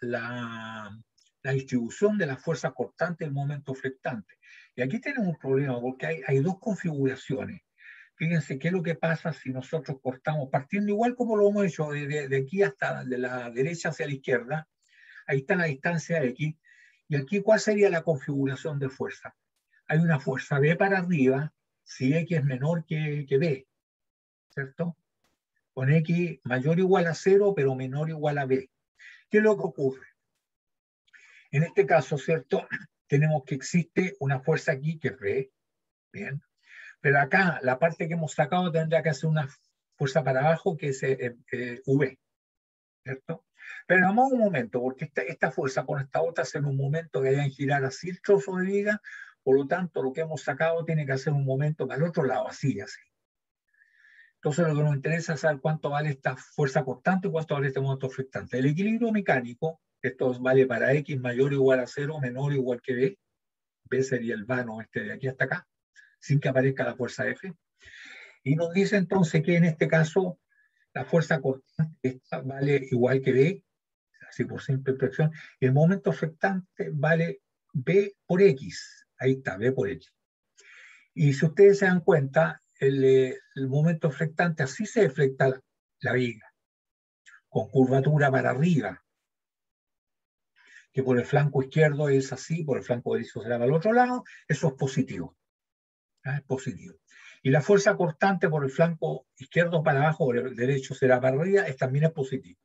A: distribución de la fuerza cortante y el momento flectante. Y aquí tenemos un problema porque hay dos configuraciones. Fíjense qué es lo que pasa si nosotros cortamos, partiendo igual como lo hemos hecho de aquí hasta de la derecha hacia la izquierda, ahí está la distancia X, y aquí ¿cuál sería la configuración de fuerza? Hay una fuerza B para arriba, si X es menor que B, ¿cierto? Con X mayor o igual a 0, pero menor o igual a B. ¿Qué es lo que ocurre? En este caso, ¿cierto? Tenemos que existe una fuerza aquí que es B, bien, pero acá la parte que hemos sacado tendrá que hacer una fuerza para abajo que es V, ¿cierto? Pero vamos un momento, porque esta fuerza con esta otra hace un momento que hayan girar así el trozo de viga, por lo tanto lo que hemos sacado tiene que hacer un momento para el otro lado, así, así. Entonces lo que nos interesa es saber cuánto vale esta fuerza constante y cuánto vale este momento flectante. El equilibrio mecánico, esto vale para X mayor o igual a 0, menor o igual que B. B sería el vano de aquí hasta acá, sin que aparezca la fuerza F. Y nos dice entonces que en este caso la fuerza constante esta vale igual que B, así por simple expresión, y el momento flectante vale B por X. Ahí está, B por X. Y si ustedes se dan cuenta, el momento flectante así se deflecta la viga, con curvatura para arriba, que por el flanco izquierdo es así, por el flanco derecho será para el otro lado, eso es positivo. Es positivo. Y la fuerza cortante por el flanco izquierdo para abajo, por el derecho será para arriba, también es positivo.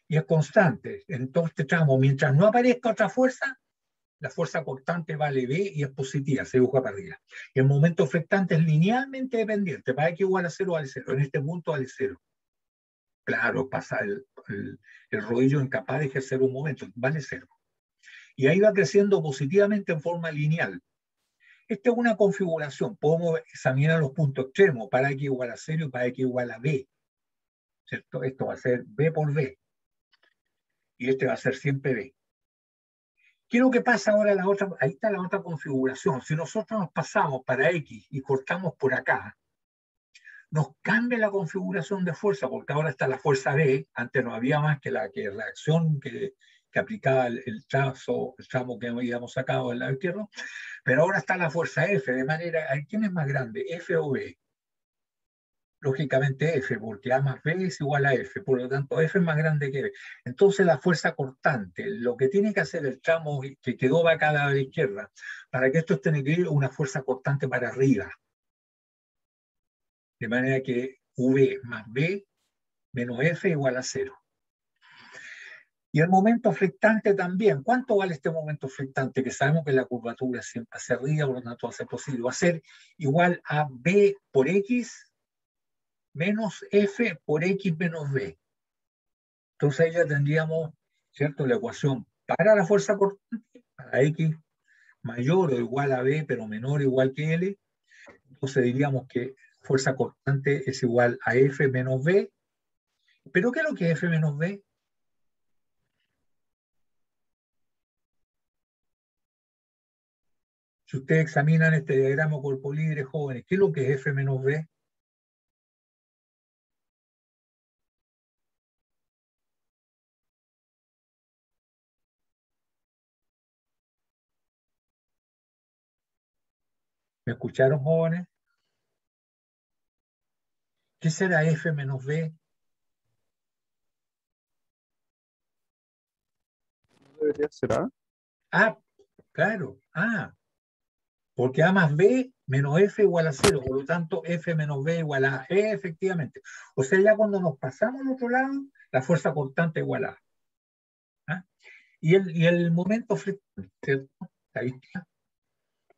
A: Y es constante. En todo este tramo, mientras no aparezca otra fuerza, la fuerza cortante vale B y es positiva, se dibuja para arriba. Y el momento flectante es linealmente dependiente, para X igual a 0 vale 0. En este punto vale 0. Claro, pasa el rodillo incapaz de ejercer un momento, vale 0. Y ahí va creciendo positivamente en forma lineal. Esta es una configuración, podemos examinar los puntos extremos, para X igual a 0 y para X igual a B, ¿cierto? Esto va a ser B por B, y este va a ser siempre B. ¿Qué es lo que pasa ahora? Ahí está la otra configuración. Si nosotros nos pasamos para X y cortamos por acá, nos cambia la configuración de fuerza, porque ahora está la fuerza B, antes no había más que la reacción que aplicaba el tramo que habíamos sacado del lado izquierdo, pero ahora está la fuerza F, de manera, ¿quién es más grande, F o B? Lógicamente F, porque A más B es igual a F, por lo tanto F es más grande que B. Entonces la fuerza cortante, lo que tiene que hacer el tramo que quedó vacada a la izquierda, para que esto esté en equilibrio, una fuerza cortante para arriba. De manera que V más B menos F igual a 0. Y el momento flectante también. ¿Cuánto vale este momento flectante? Que sabemos que la curvatura es siempre hacia arriba, por lo tanto va a ser posible. Va a ser igual a B por X menos F por X menos B. Entonces ahí ya tendríamos, ¿cierto?, la ecuación para la fuerza cortante, para X mayor o igual a B, pero menor o igual que L. Entonces diríamos que fuerza cortante es igual a F menos B. ¿Pero qué es lo que es F menos B? Si ustedes examinan este diagrama cuerpo libre, jóvenes, ¿qué es lo que es F menos B? ¿Me escucharon, jóvenes? ¿Qué será F menos B?
B: Debería ser A.
A: Ah, claro, porque A más B menos F igual a 0, por lo tanto F menos B igual a E, efectivamente. O sea, ya cuando nos pasamos al otro lado, la fuerza constante igual a A. ¿Ah? Y el momento flectante, ¿cierto? Ahí está.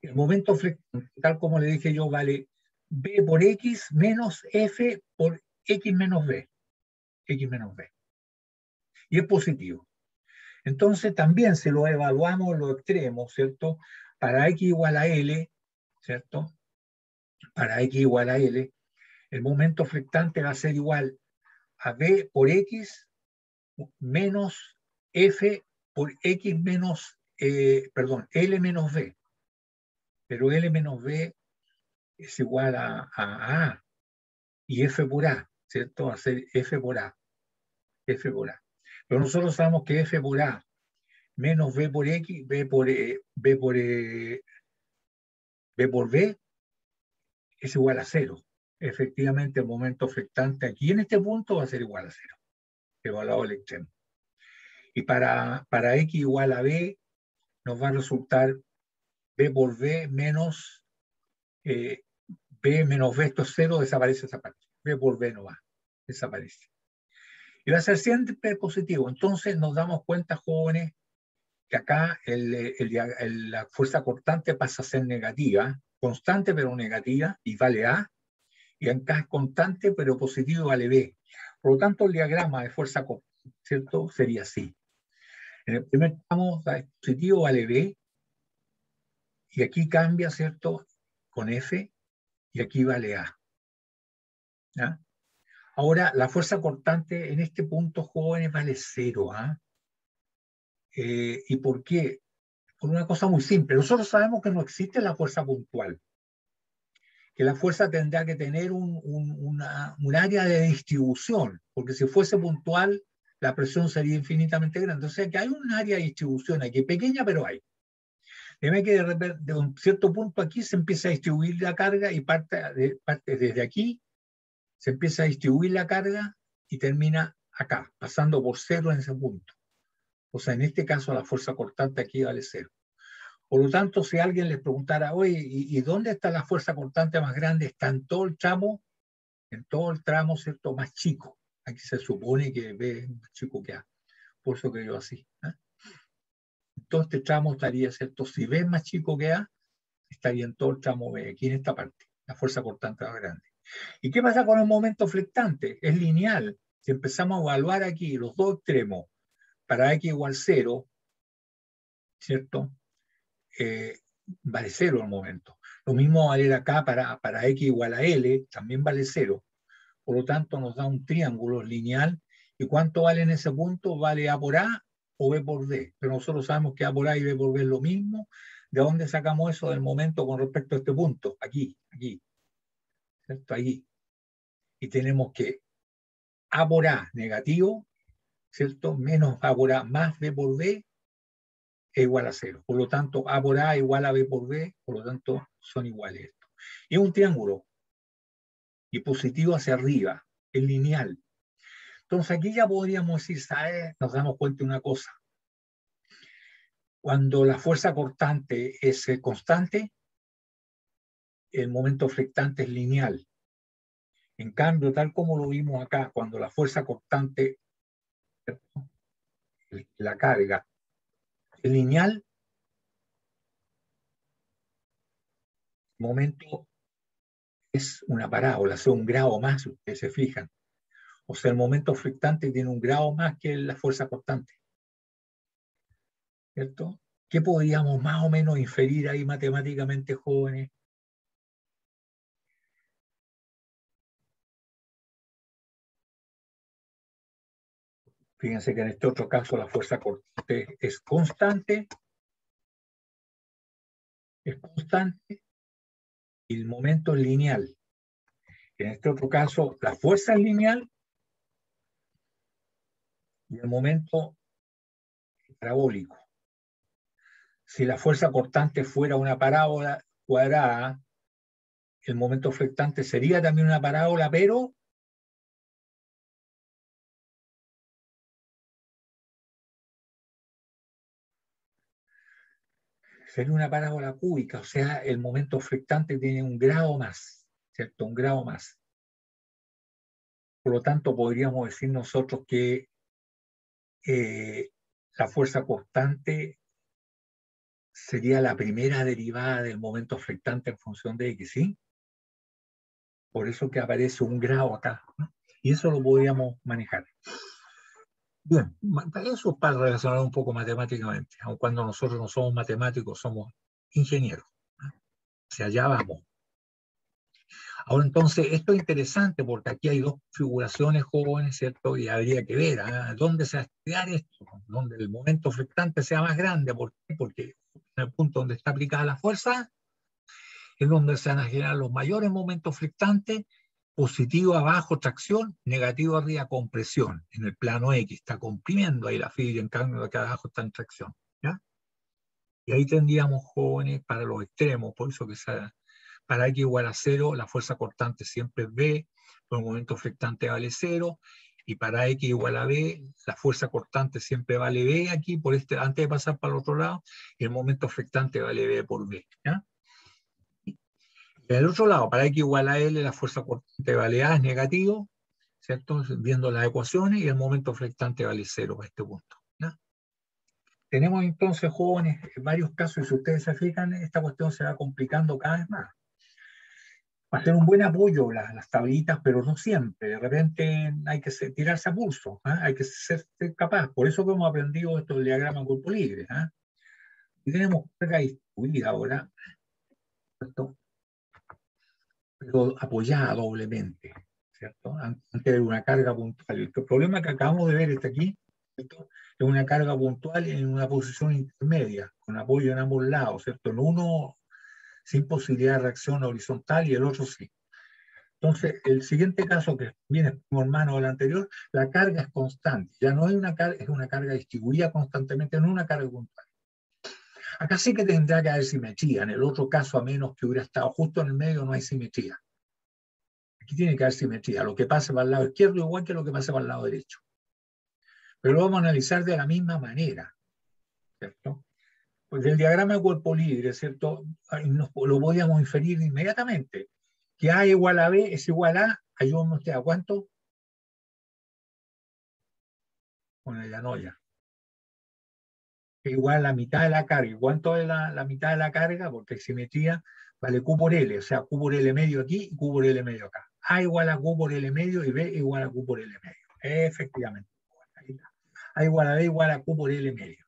A: El momento flectante, tal como le dije yo, vale B por X menos F por X menos B. X menos B. Y es positivo. Entonces también se lo evaluamos los extremos, ¿cierto? Para X igual a L, ¿cierto? para X igual a L, el momento flectante va a ser igual a V por X menos F por X menos, L menos V. Pero L menos V es igual a A y F por A, ¿cierto? Va a ser F por A, F por A. Pero nosotros sabemos que F por A menos V por X, V por V es igual a 0. Efectivamente, el momento flectante aquí en este punto va a ser igual a 0, evaluado al extremo. Y para X igual a B, nos va a resultar B por V menos B menos V, esto es 0, desaparece esa parte. B por V no va, desaparece. Y va a ser siempre positivo. Entonces nos damos cuenta, jóvenes, que acá la fuerza cortante pasa a ser negativa, constante pero negativa, y vale A, y acá es constante pero positivo y vale B. Por lo tanto, el diagrama de fuerza cortante, ¿cierto? Sería así. En el primer tramo, positivo vale B, y aquí cambia, ¿cierto? Con F, y aquí vale A. ¿Ya? Ahora, la fuerza cortante en este punto, jóvenes, vale 0. ¿Ah? ¿Y por qué? Por una cosa muy simple. Nosotros sabemos que no existe la fuerza puntual, que la fuerza tendrá que tener un área de distribución, porque si fuese puntual, la presión sería infinitamente grande. O sea que hay un área de distribución aquí, pequeña, pero hay. Debe que de un cierto punto aquí se empieza a distribuir la carga y parte desde aquí se empieza a distribuir la carga y termina acá, pasando por 0 en ese punto. O sea, en este caso la fuerza cortante aquí vale 0. Por lo tanto, si alguien les preguntara, oye, ¿y dónde está la fuerza cortante más grande? Está en todo el tramo, ¿cierto? Más chico. Aquí se supone que B es más chico que A. Por eso que yo así. ¿Eh? En todo este tramo estaría, ¿cierto? Si B es más chico que A, estaría en todo el tramo B, aquí en esta parte, la fuerza cortante más grande. ¿Y qué pasa con el momento flectante? Es lineal. Si empezamos a evaluar aquí los dos extremos para X igual 0, ¿cierto? Vale 0 el momento. Lo mismo va a valer acá para X igual a L, también vale 0. Por lo tanto, nos da un triángulo lineal. ¿Y cuánto vale en ese punto? Vale A por A o B por D. Pero nosotros sabemos que A por A y B por B es lo mismo. ¿De dónde sacamos eso del momento con respecto a este punto? Aquí, ¿cierto? Ahí. Y tenemos que A por A negativo, ¿cierto? Menos A por A más B por B es igual a 0. Por lo tanto, A por A igual a B por B, por lo tanto, son iguales esto. Y es un triángulo. Y positivo hacia arriba, es lineal. Entonces aquí ya podríamos decir, ¿sabes? Nos damos cuenta de una cosa. Cuando la fuerza cortante es constante, el momento flectante es lineal. En cambio, tal como lo vimos acá, cuando la fuerza cortante, la carga, es lineal, el momento es una parábola, o sea, un grado más, si ustedes se fijan. O sea, el momento flectante tiene un grado más que la fuerza cortante. ¿Cierto? ¿Qué podríamos más o menos inferir ahí matemáticamente, jóvenes? Fíjense que en este otro caso la fuerza cortante es constante y el momento es lineal. En este otro caso la fuerza es lineal y el momento es parabólico. Si la fuerza cortante fuera una parábola cuadrada, el momento flectante sería también una parábola, pero sería una parábola cúbica, o sea, el momento flectante tiene un grado más, ¿cierto? Un grado más. Por lo tanto, podríamos decir nosotros que la fuerza cortante sería la primera derivada del momento flectante en función de X, ¿sí? Por eso que aparece un grado acá, ¿no? Y eso lo podríamos manejar. Bien, eso es para relacionar un poco matemáticamente, aun cuando nosotros no somos matemáticos, somos ingenieros, ¿no? O sea, allá vamos. Ahora entonces, esto es interesante porque aquí hay dos configuraciones jóvenes, ¿cierto? Y habría que ver dónde se va a estudiar esto, donde el momento flectante sea más grande. ¿Por qué? Porque en el punto donde está aplicada la fuerza es donde se van a generar los mayores momentos flectantes, positivo abajo tracción, negativo arriba compresión, en el plano X, está comprimiendo ahí la fibra, en cambio acá abajo está en tracción, ¿ya? Y ahí tendríamos jóvenes para los extremos, por eso que para X igual a 0, la fuerza cortante siempre es B, por el momento flectante vale 0, y para X igual a B, la fuerza cortante siempre vale B aquí, por antes de pasar para el otro lado, y el momento flectante vale B por B, ¿ya? En el otro lado, para X igual a L, la fuerza cortante vale A, es negativo, ¿cierto? Viendo las ecuaciones, y el momento flectante vale 0 para este punto, ¿ya? Tenemos entonces, jóvenes, varios casos, y si ustedes se fijan, esta cuestión se va complicando cada vez más. Va a ser un buen apoyo las tablitas, pero no siempre. De repente hay que tirarse a pulso, ¿eh? Hay que ser capaz. Por eso que hemos aprendido esto del diagrama cuerpo libre. Y tenemos carga distribuida ahora, ¿cierto? Pero apoyada doblemente, ¿cierto? Antes de una carga puntual. El problema que acabamos de ver aquí, ¿cierto? Es una carga puntual en una posición intermedia, con apoyo en ambos lados, ¿cierto? En uno sin posibilidad de reacción horizontal y el otro sí. Entonces, el siguiente caso que viene como hermano del anterior, la carga es constante, ya no es una carga, es una carga distribuida constantemente, no es una carga puntual. Acá sí que tendrá que haber simetría, en el otro caso, a menos que hubiera estado justo en el medio, no hay simetría. Aquí tiene que haber simetría, lo que pase para el lado izquierdo igual que lo que pase para el lado derecho. Pero lo vamos a analizar de la misma manera, ¿cierto? Pues del diagrama de cuerpo libre, ¿cierto? Lo podíamos inferir inmediatamente. Que A igual a B es igual a, ayúdenme usted, ¿a cuánto? Bueno, ya no, ya. Igual a la mitad de la carga. ¿Y cuánto es la mitad de la carga? Porque simetría vale Q por L, o sea, Q por L medio aquí y Q por L medio acá. A igual a Q por L medio y B igual a Q por L medio. Efectivamente. Ahí está. A igual a B igual a Q por L medio.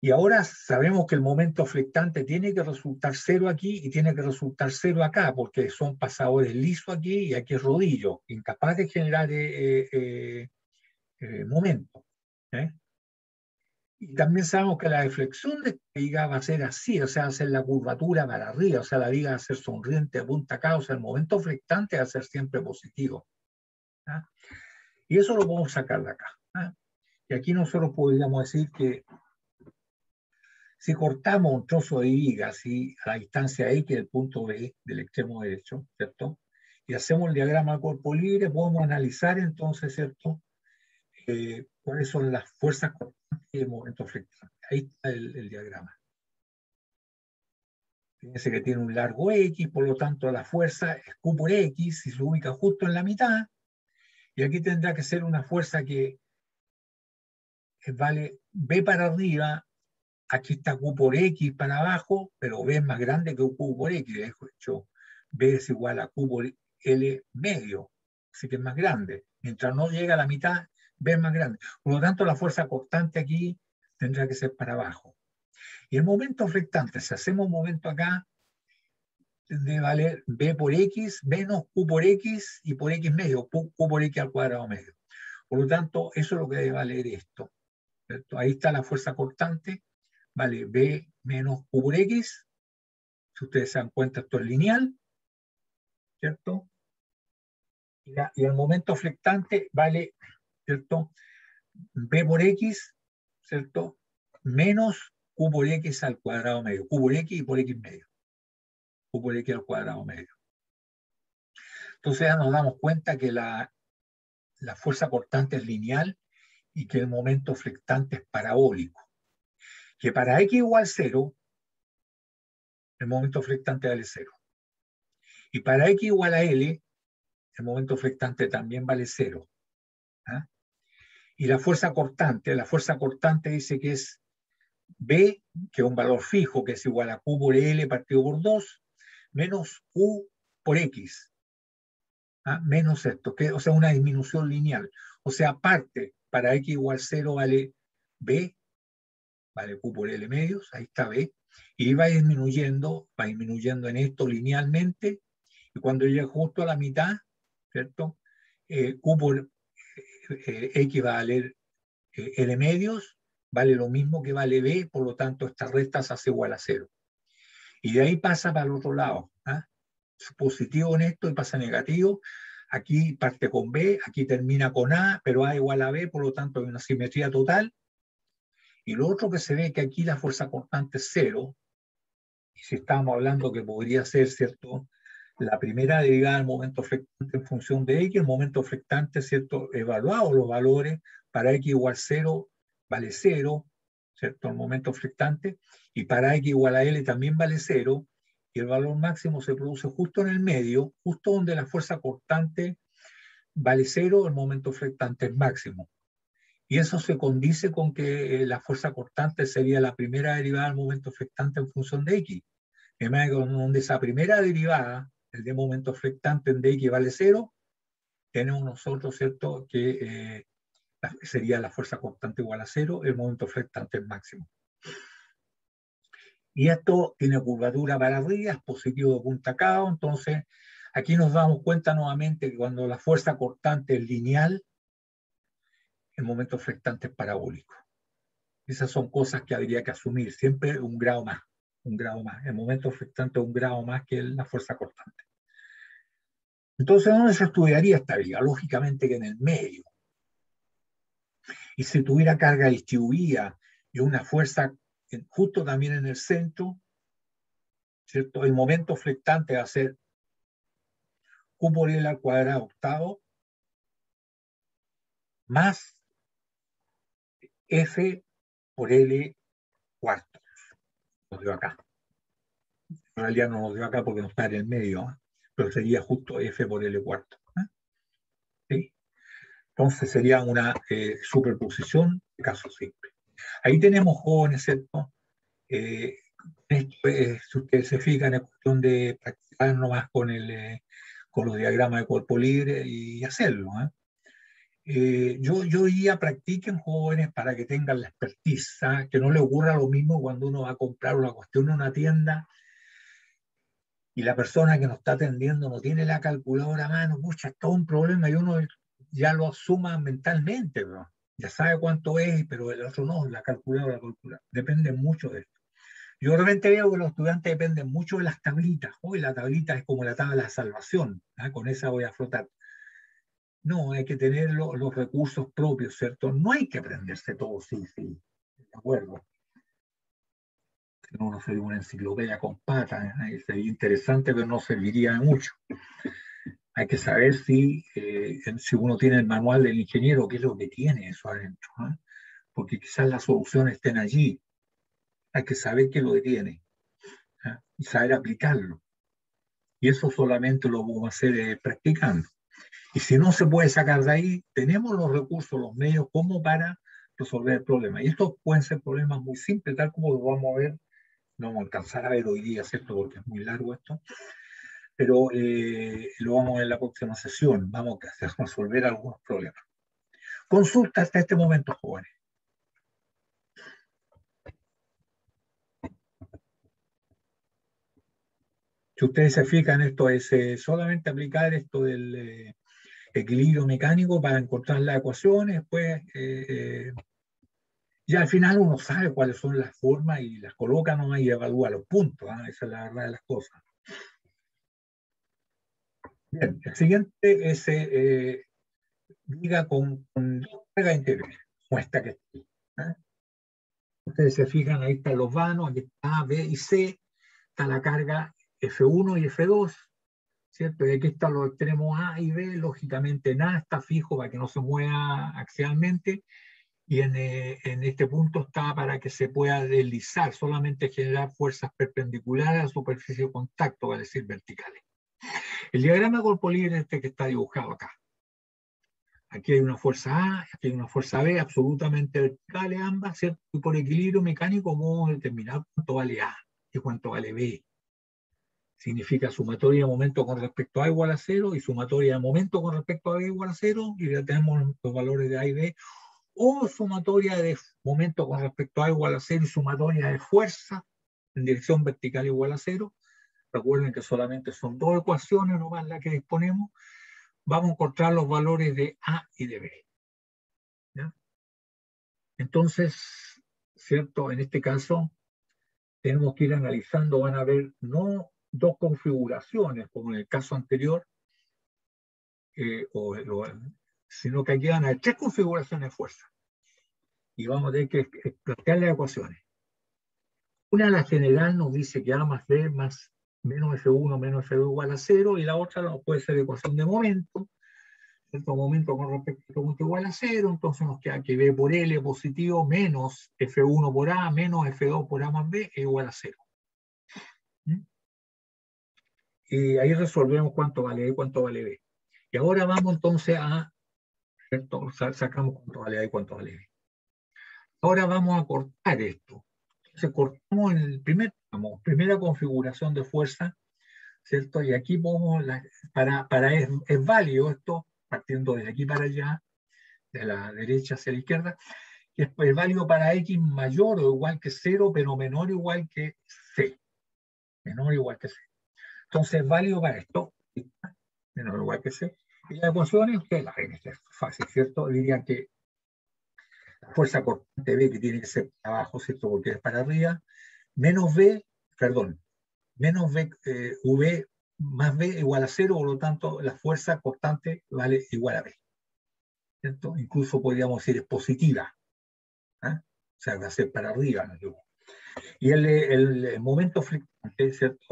A: Y ahora sabemos que el momento flectante tiene que resultar 0 aquí y tiene que resultar 0 acá, porque son pasadores lisos aquí y aquí es rodillo, incapaz de generar momento. Y también sabemos que la deflexión de esta viga va a ser así, o sea, va a ser la curvatura para arriba, o sea, la viga va a ser sonriente de punta acá, o sea, el momento flectante va a ser siempre positivo. Y eso lo podemos sacar de acá. Y aquí nosotros podríamos decir que si cortamos un trozo de viga así a la distancia X del punto B del extremo derecho, ¿cierto? Y hacemos el diagrama de cuerpo libre, podemos analizar entonces, ¿cierto? Cuáles son las fuerzas cortantes y el momento flectante. Ahí está el diagrama. Fíjense que tiene un largo X, por lo tanto la fuerza es Q por X y se ubica justo en la mitad. Y aquí tendrá que ser una fuerza que vale B para arriba. Aquí está Q por X para abajo, pero B es más grande que Q por X. De hecho, B es igual a Q por L medio, así que es más grande. Mientras no llega a la mitad, B es más grande. Por lo tanto, la fuerza cortante aquí tendrá que ser para abajo. Y el momento flectante, si hacemos un momento acá, debe valer B por X menos Q por X y por X medio, Q por X al cuadrado medio. Por lo tanto, eso es lo que debe valer esto, ¿cierto? Ahí está la fuerza cortante, vale B menos Q por X. Si ustedes se dan cuenta, esto es lineal, ¿cierto? Y el momento flectante vale, ¿cierto? B por X, ¿cierto? Menos Q por X al cuadrado medio. Q por X y por X medio. Q por X al cuadrado medio. Entonces ya nos damos cuenta que la fuerza cortante es lineal y que el momento flectante es parabólico. Que para X igual 0, el momento flectante vale 0. Y para X igual a L, el momento flectante también vale 0. Y la fuerza cortante dice que es B, que es un valor fijo, que es igual a Q por L partido por 2, menos Q por X. Menos esto, o sea, una disminución lineal. O sea, aparte, para X igual 0 vale B, vale Q por L medios, ahí está B, Y va disminuyendo en esto linealmente, y cuando llega justo a la mitad, ¿cierto? Q por X va a valer L medios, vale lo mismo que vale B, por lo tanto esta recta se hace igual a 0. Y de ahí pasa para el otro lado, ¿ah? Es positivo en esto y pasa negativo. Aquí parte con B, aquí termina con A, pero A igual a B, por lo tanto hay una simetría total. Y lo otro que se ve es que aquí la fuerza constante es 0, y si estábamos hablando que podría ser, ¿cierto?, la primera derivada del momento flectante en función de X, el momento flectante, ¿cierto?, evaluado los valores, para X igual 0 vale 0, ¿cierto?, el momento flectante, y para X igual a L también vale 0, y el valor máximo se produce justo en el medio, justo donde la fuerza constante vale 0, el momento flectante es máximo. Y eso se condice con que la fuerza constante sería la primera derivada del momento flectante en función de X. De manera que donde esa primera derivada, el de momento flectante en dx vale 0, tenemos nosotros, ¿cierto?, que sería la fuerza constante igual a 0, el momento flectante es máximo. Y esto tiene curvatura para arriba, es positivo de punta a cabo, entonces aquí nos damos cuenta nuevamente que cuando la fuerza constante es lineal, el momento flectante es parabólico. Esas son cosas que habría que asumir, siempre un grado más. El momento flectante es un grado más que la fuerza constante. Entonces, ¿dónde se estudiaría esta viga? Lógicamente que en el medio. Y si tuviera carga distribuida y una fuerza justo también en el centro, ¿cierto?, el momento flectante va a ser Q por L al cuadrado octavo más F por L cuarto. Nos dio acá. En realidad no nos dio acá porque no está en el medio, ¿eh? Pero sería justo F por L cuarto. ¿Sí? Entonces sería una superposición de caso simple. Ahí tenemos jóvenes, ¿cierto? Si ustedes se fijan, es cuestión de practicar nomás con los diagramas de cuerpo libre y hacerlo. Yo diría practiquen, jóvenes, para que tengan la expertise, ¿sabes? Que no le ocurra lo mismo cuando uno va a comprar una cuestión en una tienda y la persona que nos está atendiendo no tiene la calculadora a mano. Pucha, es todo un problema y uno ya lo suma mentalmente, bro. Ya sabe cuánto es, pero el otro no, la calculadora. Depende mucho de esto. Yo realmente veo que los estudiantes dependen mucho de las tablitas. Hoy la tablita es como la tabla de salvación, ¿ah? Con esa voy a flotar. No, hay que tener los recursos propios, ¿cierto? No hay que aprenderse todo, sí, de acuerdo. Si no, no sería una enciclopedia con patas, ¿eh? Sería interesante, pero no serviría de mucho. Hay que saber si uno tiene el manual del ingeniero, qué es lo que tiene eso adentro, ¿eh? Porque quizás las soluciones estén allí. Hay que saber qué es lo que tiene, ¿eh? Y saber aplicarlo. Y eso solamente lo vamos a hacer practicando. Y si no se puede sacar de ahí, tenemos los recursos, los medios como para resolver el problema. Y estos pueden ser problemas muy simples, tal como lo vamos a ver, no vamos a alcanzar a ver hoy día, ¿cierto? Porque es muy largo esto, pero lo vamos a ver en la próxima sesión. Vamos a resolver algunos problemas. Consulta hasta este momento, jóvenes. Si ustedes se fijan, esto es solamente aplicar esto del equilibrio mecánico para encontrar las ecuaciones, después y al final uno sabe cuáles son las formas y las coloca nomás y evalúa los puntos, ¿eh? Esa es la verdad de las cosas. Bien, el siguiente es liga con carga integral, como esta que está, ¿eh? Ustedes se fijan, ahí están los vanos, aquí está A, B y C, está la carga F1 y F2, ¿cierto? Y aquí están los extremos A y B, lógicamente nada está fijo para que no se mueva axialmente, y en este punto está para que se pueda deslizar, solamente generar fuerzas perpendiculares a la superficie de contacto, va a decir verticales. El diagrama de cuerpo libre es este que está dibujado acá. Aquí hay una fuerza A, aquí hay una fuerza B, absolutamente verticales ambas, ¿cierto? Y por equilibrio mecánico vamos a determinar cuánto vale A y cuánto vale B. Significa sumatoria de momento con respecto a A igual a 0 y sumatoria de momento con respecto a B igual a 0, y ya tenemos los valores de A y B, o sumatoria de momento con respecto a A igual a 0 y sumatoria de fuerza en dirección vertical igual a 0. Recuerden que solamente son dos ecuaciones nomás las que disponemos. Vamos a encontrar los valores de A y de B. ¿Ya? Entonces, ¿cierto? En este caso, tenemos que ir analizando, van a haber no dos configuraciones, como en el caso anterior, sino que aquí van a haber tres configuraciones de fuerza. Y vamos a tener que plantear las ecuaciones. Una, la general, nos dice que A más B más menos F1 menos F2 igual a 0, y la otra puede ser ecuación de momento, ¿cierto? Momento con respecto a punto igual a 0, entonces nos queda que B por L positivo menos F1 por A menos F2 por A más B es igual a 0. Y ahí resolvemos cuánto vale A y cuánto vale B. Y ahora vamos entonces a, ¿cierto? Sacamos cuánto vale A y cuánto vale B. Ahora vamos a cortar esto. Entonces cortamos en el primer tramo, primera configuración de fuerza, ¿cierto? Y aquí podemos, es válido esto, partiendo de aquí para allá, de la derecha hacia la izquierda, que es válido para X mayor o igual que 0, pero menor o igual que C. Menor o igual que C. Entonces es válido para esto, menor o igual que C. Y las ecuaciones, ustedes las ven, es fácil, ¿cierto? Dirían que la fuerza cortante B, que tiene que ser para abajo, ¿cierto? Porque es para arriba, menos B, V más B igual a 0, por lo tanto la fuerza cortante vale igual a B. ¿Cierto? Incluso podríamos decir es positiva. ¿Eh? O sea, va a ser para arriba. ¿No? Y el momento flectante, ¿cierto?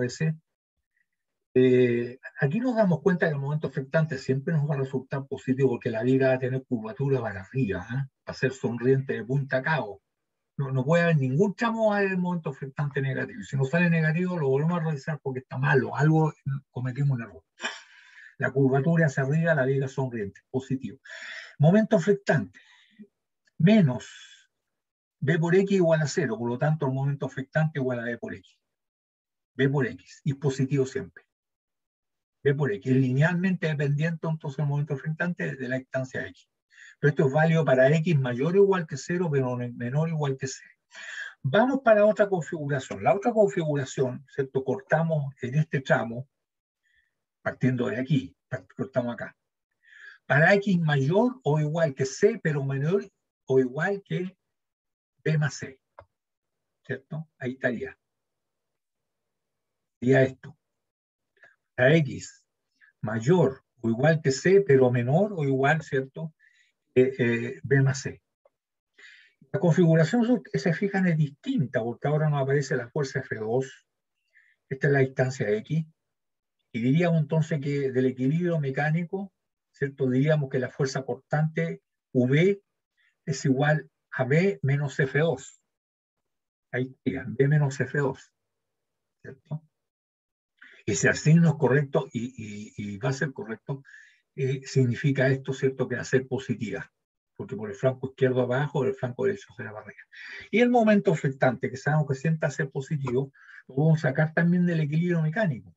A: Aquí nos damos cuenta que el momento flectante siempre nos va a resultar positivo porque la viga va a tener curvatura para arriba, va a ser sonriente de punta a cabo. No puede haber ningún tramo del momento flectante negativo. Si nos sale negativo, lo volvemos a revisar porque está malo, algo cometimos un error. La curvatura hacia arriba, la viga sonriente, positivo. Momento flectante, menos B por X igual a 0, por lo tanto el momento flectante igual a B por X. B por X, y positivo siempre. B por X, es linealmente dependiente entonces el momento flectante de la distancia X. Pero esto es válido para X mayor o igual que 0, pero menor o igual que 0. Vamos para otra configuración. La otra configuración, ¿cierto? Cortamos en este tramo, partiendo de aquí, cortamos acá. Para X mayor o igual que C, pero menor o igual que B más C. ¿Cierto? Ahí estaría. Sería esto. Para X mayor o igual que C, pero menor o igual, ¿cierto? B más C. La configuración, se fijan, es distinta, porque ahora nos aparece la fuerza F2. Esta es la distancia X. Y diríamos entonces que del equilibrio mecánico, ¿cierto? Diríamos que la fuerza cortante V es igual a B menos F2. Ahí está, B menos F2. ¿Cierto? Y si el signo es correcto y va a ser correcto, significa esto, ¿cierto? Que va a ser positiva. Porque por el flanco izquierdo abajo, el flanco derecho será para arriba. Y el momento flectante, que sabemos que siempre va a ser positivo, lo vamos a sacar también del equilibrio mecánico.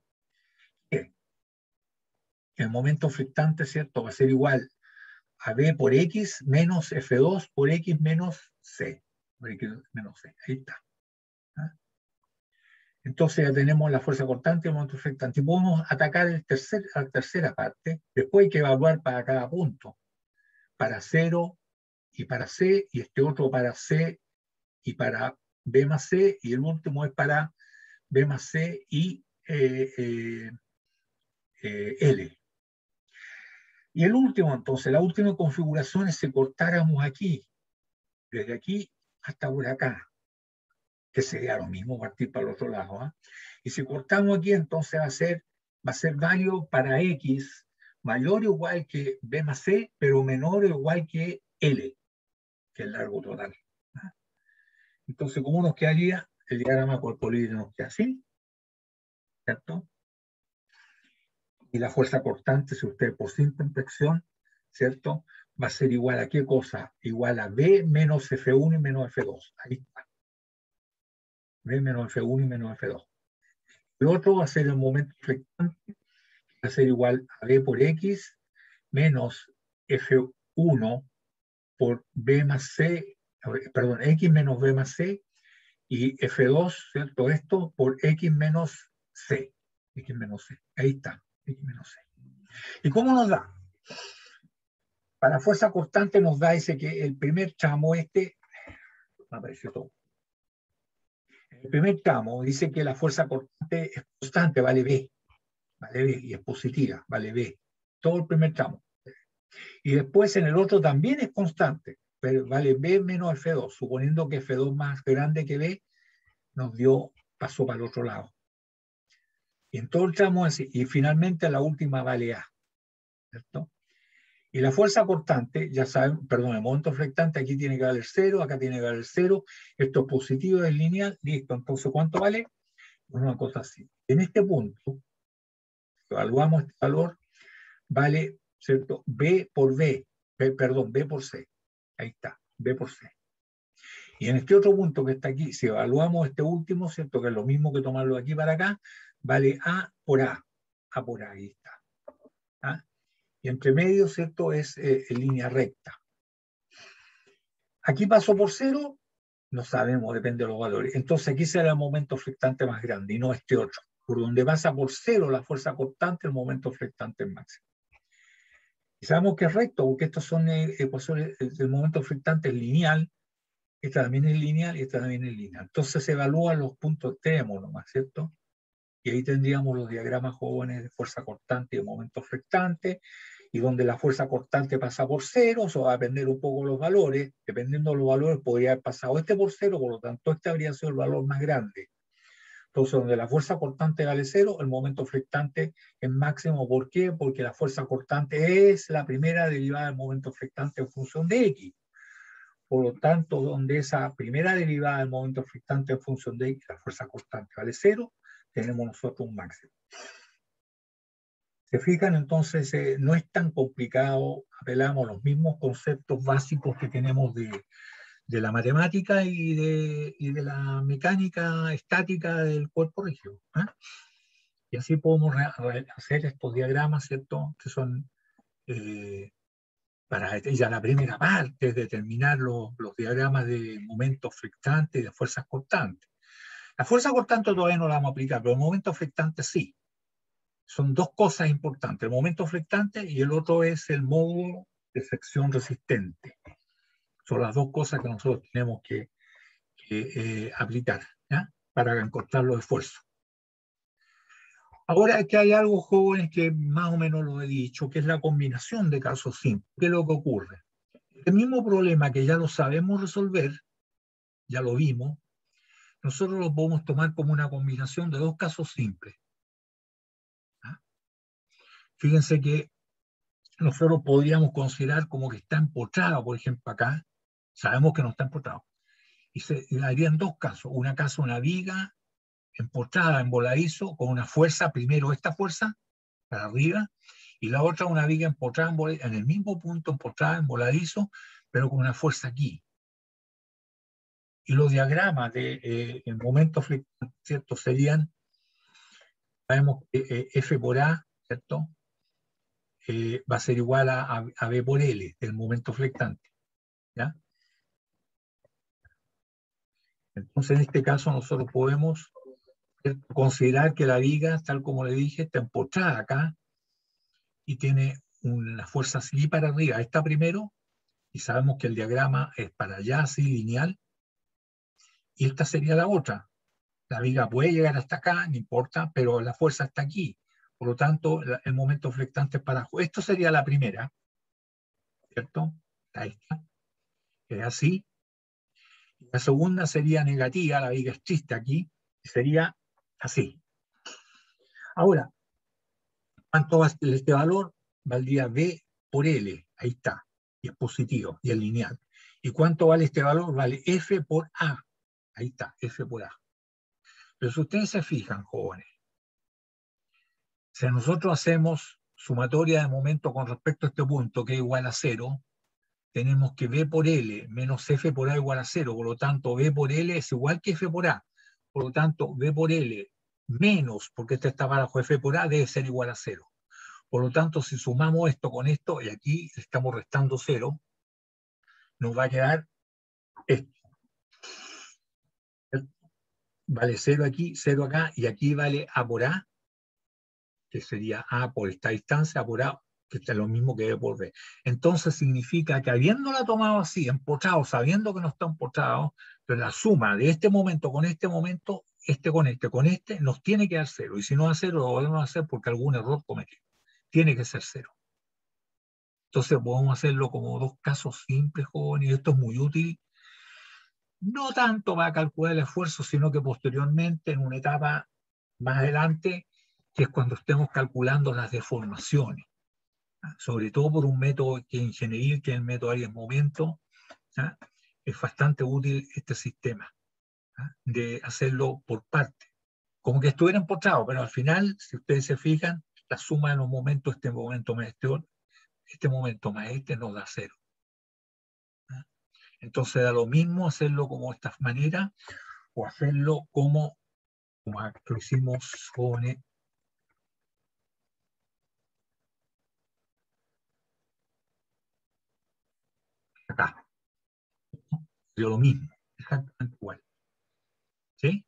A: El momento flectante, ¿cierto? Va a ser igual a B por X menos F2 por X menos C. Por X menos C. Ahí está. ¿Ah? Entonces ya tenemos la fuerza cortante y el momento flectante. Y podemos atacar la tercera parte. Después hay que evaluar para cada punto. Para 0 y para C, y este otro para C y para B más C, y el último es para B más C y L. Y el último, entonces, la última configuración es si cortáramos aquí, desde aquí hasta por acá, que sería lo mismo partir para el otro lado. ¿Eh? Y si cortamos aquí, entonces va a ser válido para X mayor o igual que B más C, pero menor o igual que L, que es el largo total. ¿Eh? Entonces, ¿cómo nos quedaría? El diagrama corpolíneo nos queda así, ¿cierto? Y la fuerza cortante, si usted por simple impresión, ¿cierto? Va a ser igual a qué cosa? Igual a B menos F1 y menos F2. Ahí está. B menos F1 y menos F2. El otro va a ser el momento flectante, va a ser igual a B por X menos F1 por B más C, perdón, X menos B más C, y F2, ¿cierto? Esto por X menos C. X menos C. Ahí está, X menos C. ¿Y cómo nos da? Para la fuerza constante nos da ese que el primer tramo me apareció todo. El primer tramo dice que la fuerza constante es constante, vale B, y es positiva, vale B. Todo el primer tramo. Y después en el otro también es constante, pero vale B menos F2, suponiendo que F2 más grande que B nos pasó para el otro lado. Y en todo el tramo así, y finalmente la última vale A, ¿cierto? Y la fuerza cortante, ya saben, perdón, el momento flectante aquí tiene que valer 0, acá tiene que valer 0, esto es positivo, es lineal, listo. Entonces, ¿cuánto vale? Una cosa así. En este punto, evaluamos este valor, vale, ¿cierto? B por B, perdón, B por C. Ahí está, B por C. Y en este otro punto que está aquí, si evaluamos este último, ¿cierto? Que es lo mismo que tomarlo aquí para acá, vale A por A. A por A, ahí está. ¿Ah? Y entre medio, ¿cierto? Es en línea recta. Aquí pasó por 0, no sabemos, depende de los valores. Entonces aquí será el momento flectante más grande y no este otro. Por donde pasa por 0 la fuerza constante, el momento flectante es máximo. Y sabemos que es recto, porque estos son ecuaciones, el momento flectante es lineal, esta también es lineal y esta también es lineal. Entonces se evalúan los puntos extremos nomás, ¿cierto? Y ahí tendríamos los diagramas jóvenes de fuerza cortante y de momento flectante, y donde la fuerza cortante pasa por 0, eso va a depender un poco de los valores. Dependiendo de los valores, podría haber pasado este por 0, por lo tanto este habría sido el valor más grande. Entonces, donde la fuerza cortante vale 0, el momento flectante es máximo. ¿Por qué? Porque la fuerza cortante es la primera derivada del momento flectante en función de X. Por lo tanto, donde esa primera derivada del momento flectante en función de X, la fuerza constante vale 0, tenemos nosotros un máximo. Se fijan, entonces no es tan complicado, apelamos a los mismos conceptos básicos que tenemos de la matemática y de la mecánica estática del cuerpo rígido. ¿Eh? Y así podemos hacer estos diagramas, ¿cierto? Que son para ya la primera parte, es determinar los diagramas de momentos flectantes y de fuerzas cortantes. La fuerza cortante todavía no la vamos a aplicar, pero el momento flectante sí. Son dos cosas importantes, el momento flectante y el otro es el módulo de sección resistente. Son las dos cosas que nosotros tenemos que aplicar, ¿ya? Para encontrar los esfuerzos. Ahora que hay algo, jóvenes, que más o menos lo he dicho, que es la combinación de casos simples. ¿Qué es lo que ocurre? El mismo problema que ya lo sabemos resolver, ya lo vimos, nosotros lo podemos tomar como una combinación de dos casos simples. ¿Ah? Fíjense que nosotros podríamos considerar como que está empotrado, por ejemplo, acá. Sabemos que no está empotrado. Y se harían dos casos. Una viga empotrada en voladizo con una fuerza, primero esta fuerza para arriba, y la otra una viga empotrada en el mismo punto, empotrada en voladizo, pero con una fuerza aquí. Y los diagramas de el momento flectante, ¿cierto? Serían, sabemos que F por A, ¿cierto? Va a ser igual a B por L, del momento flectante, ¿ya? Entonces, en este caso, nosotros podemos considerar que la viga, tal como le dije, está empotrada acá y tiene una fuerza así para arriba. Esta primero, y sabemos que el diagrama es para allá, así lineal, y esta sería la otra. La viga puede llegar hasta acá, no importa, pero la fuerza está aquí. Por lo tanto, el momento flectante es para abajo. Esto sería la primera, ¿cierto? Ahí está. Es así. La segunda sería negativa, la viga es triste aquí, y sería así. Ahora, ¿cuánto va este valor? Valdría B por L, ahí está, y es positivo, y es lineal. ¿Y cuánto vale este valor? Vale F por A, ahí está, F por A. Pero si ustedes se fijan, jóvenes, si nosotros hacemos sumatoria de momento con respecto a este punto, que es igual a 0, tenemos que B por L menos F por A igual a 0, por lo tanto B por L es igual que F por A. Por lo tanto, B por L menos, porque este está abajo, F por A debe ser igual a 0. Por lo tanto, si sumamos esto con esto, y aquí estamos restando 0, nos va a quedar esto. vale 0 aquí, 0 acá, y aquí vale A por A, que sería A por esta distancia, A por A, que es lo mismo que B por B. Entonces significa que habiéndola tomado así, empotrado, sabiendo que no está empotrado, pero la suma de este momento, este con este, nos tiene que dar 0. Y si no da 0, lo podemos hacer porque algún error cometimos. Tiene que ser 0. Entonces podemos hacerlo como dos casos simples, jóvenes, y esto es muy útil. No tanto para calcular el esfuerzo, sino que posteriormente, en una etapa más adelante, que es cuando estemos calculando las deformaciones, ¿ah? Sobre todo por un método que ingenieril, que es el método Arias-Momento, ¿ah? Es bastante útil este sistema, ¿ah? De hacerlo por parte, como que estuviera empotrado, pero al final, si ustedes se fijan, la suma de los momentos, este momento más este nos da 0. ¿Ah? Entonces da lo mismo hacerlo como de esta manera o hacerlo como lo hicimos jóvenes acá. Dio lo mismo, exactamente igual. ¿Sí?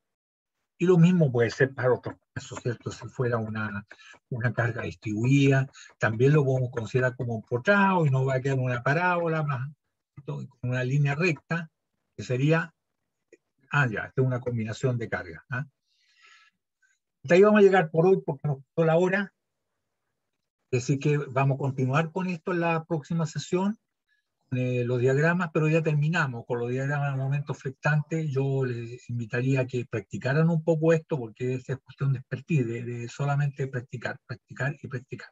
A: Y lo mismo puede ser para otros casos, ¿cierto? Si fuera una carga distribuida, también lo podemos considerar como un empotrado y no va a quedar una parábola más, con una línea recta, que sería, ya, esta es una combinación de cargas. ¿Ah? Hasta ahí vamos a llegar por hoy porque nos quedó la hora, así que vamos a continuar con esto en la próxima sesión. Los diagramas, pero ya terminamos con los diagramas de momentos flectantes. Yo les invitaría a que practicaran un poco esto, porque es cuestión de expertise, de solamente practicar, practicar y practicar.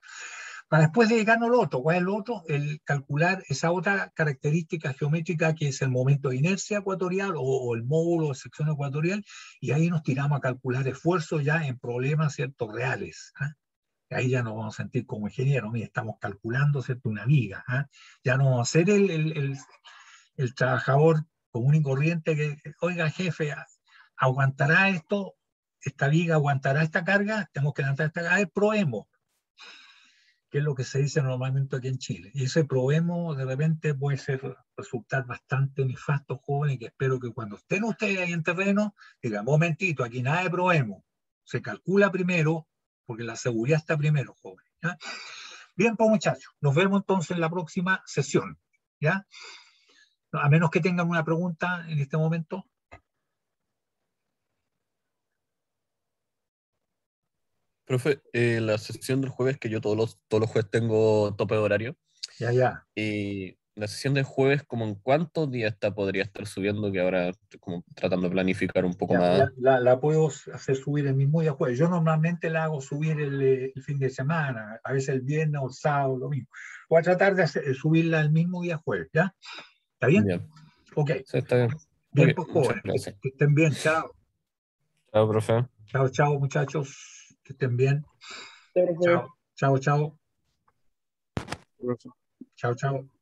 A: Para después dedicarnos al otro. ¿Cuál es el otro? El calcular esa otra característica geométrica que es el momento de inercia ecuatorial o el módulo de sección ecuatorial, y ahí nos tiramos a calcular esfuerzos ya en problemas, ¿cierto?, reales. ¿Ah? Ahí ya nos vamos a sentir como ingenieros, mira, estamos calculando, ¿cierto?, una viga. ¿Ah? Ya no vamos a ser el trabajador común y corriente que, oiga, jefe, ¿aguantará esto? ¿Esta viga aguantará esta carga? Tenemos que levantar esta carga, probemos, que es lo que se dice normalmente aquí en Chile. Y ese probemos de repente puede resultar bastante nefasto, joven, y que espero que cuando estén ustedes ahí en terreno, digan, momentito, aquí nada de probemos. Se calcula primero, porque la seguridad está primero, joven. ¿Ya? Bien, pues muchachos, nos vemos entonces en la próxima sesión. ¿Ya? A menos que tengan una pregunta en este momento.
C: Profe, la sesión del jueves, que yo todos los jueves tengo tope de horario,
A: Ya, ya.
C: la sesión del jueves, ¿como en cuántos días podría estar subiendo? Que ahora estoy como tratando de planificar un poco
A: Ya,
C: más.
A: la puedo hacer subir el mismo día jueves. Yo normalmente la hago subir el fin de semana, a veces el viernes o el sábado, lo mismo. Voy a tratar de subirla el mismo día jueves, ¿ya? ¿Está bien?
C: Ya,
A: Ok.
C: sí, está bien.
A: Bien,
C: Ok,
A: pues
C: muchas
A: jóvenes,
C: gracias.
A: que estén bien. Chao.
C: Chao, profe.
A: Chao, chao, muchachos. Que estén bien.
B: Pero,
A: Chao, chao, chao.
B: profe.
A: Chao, chao.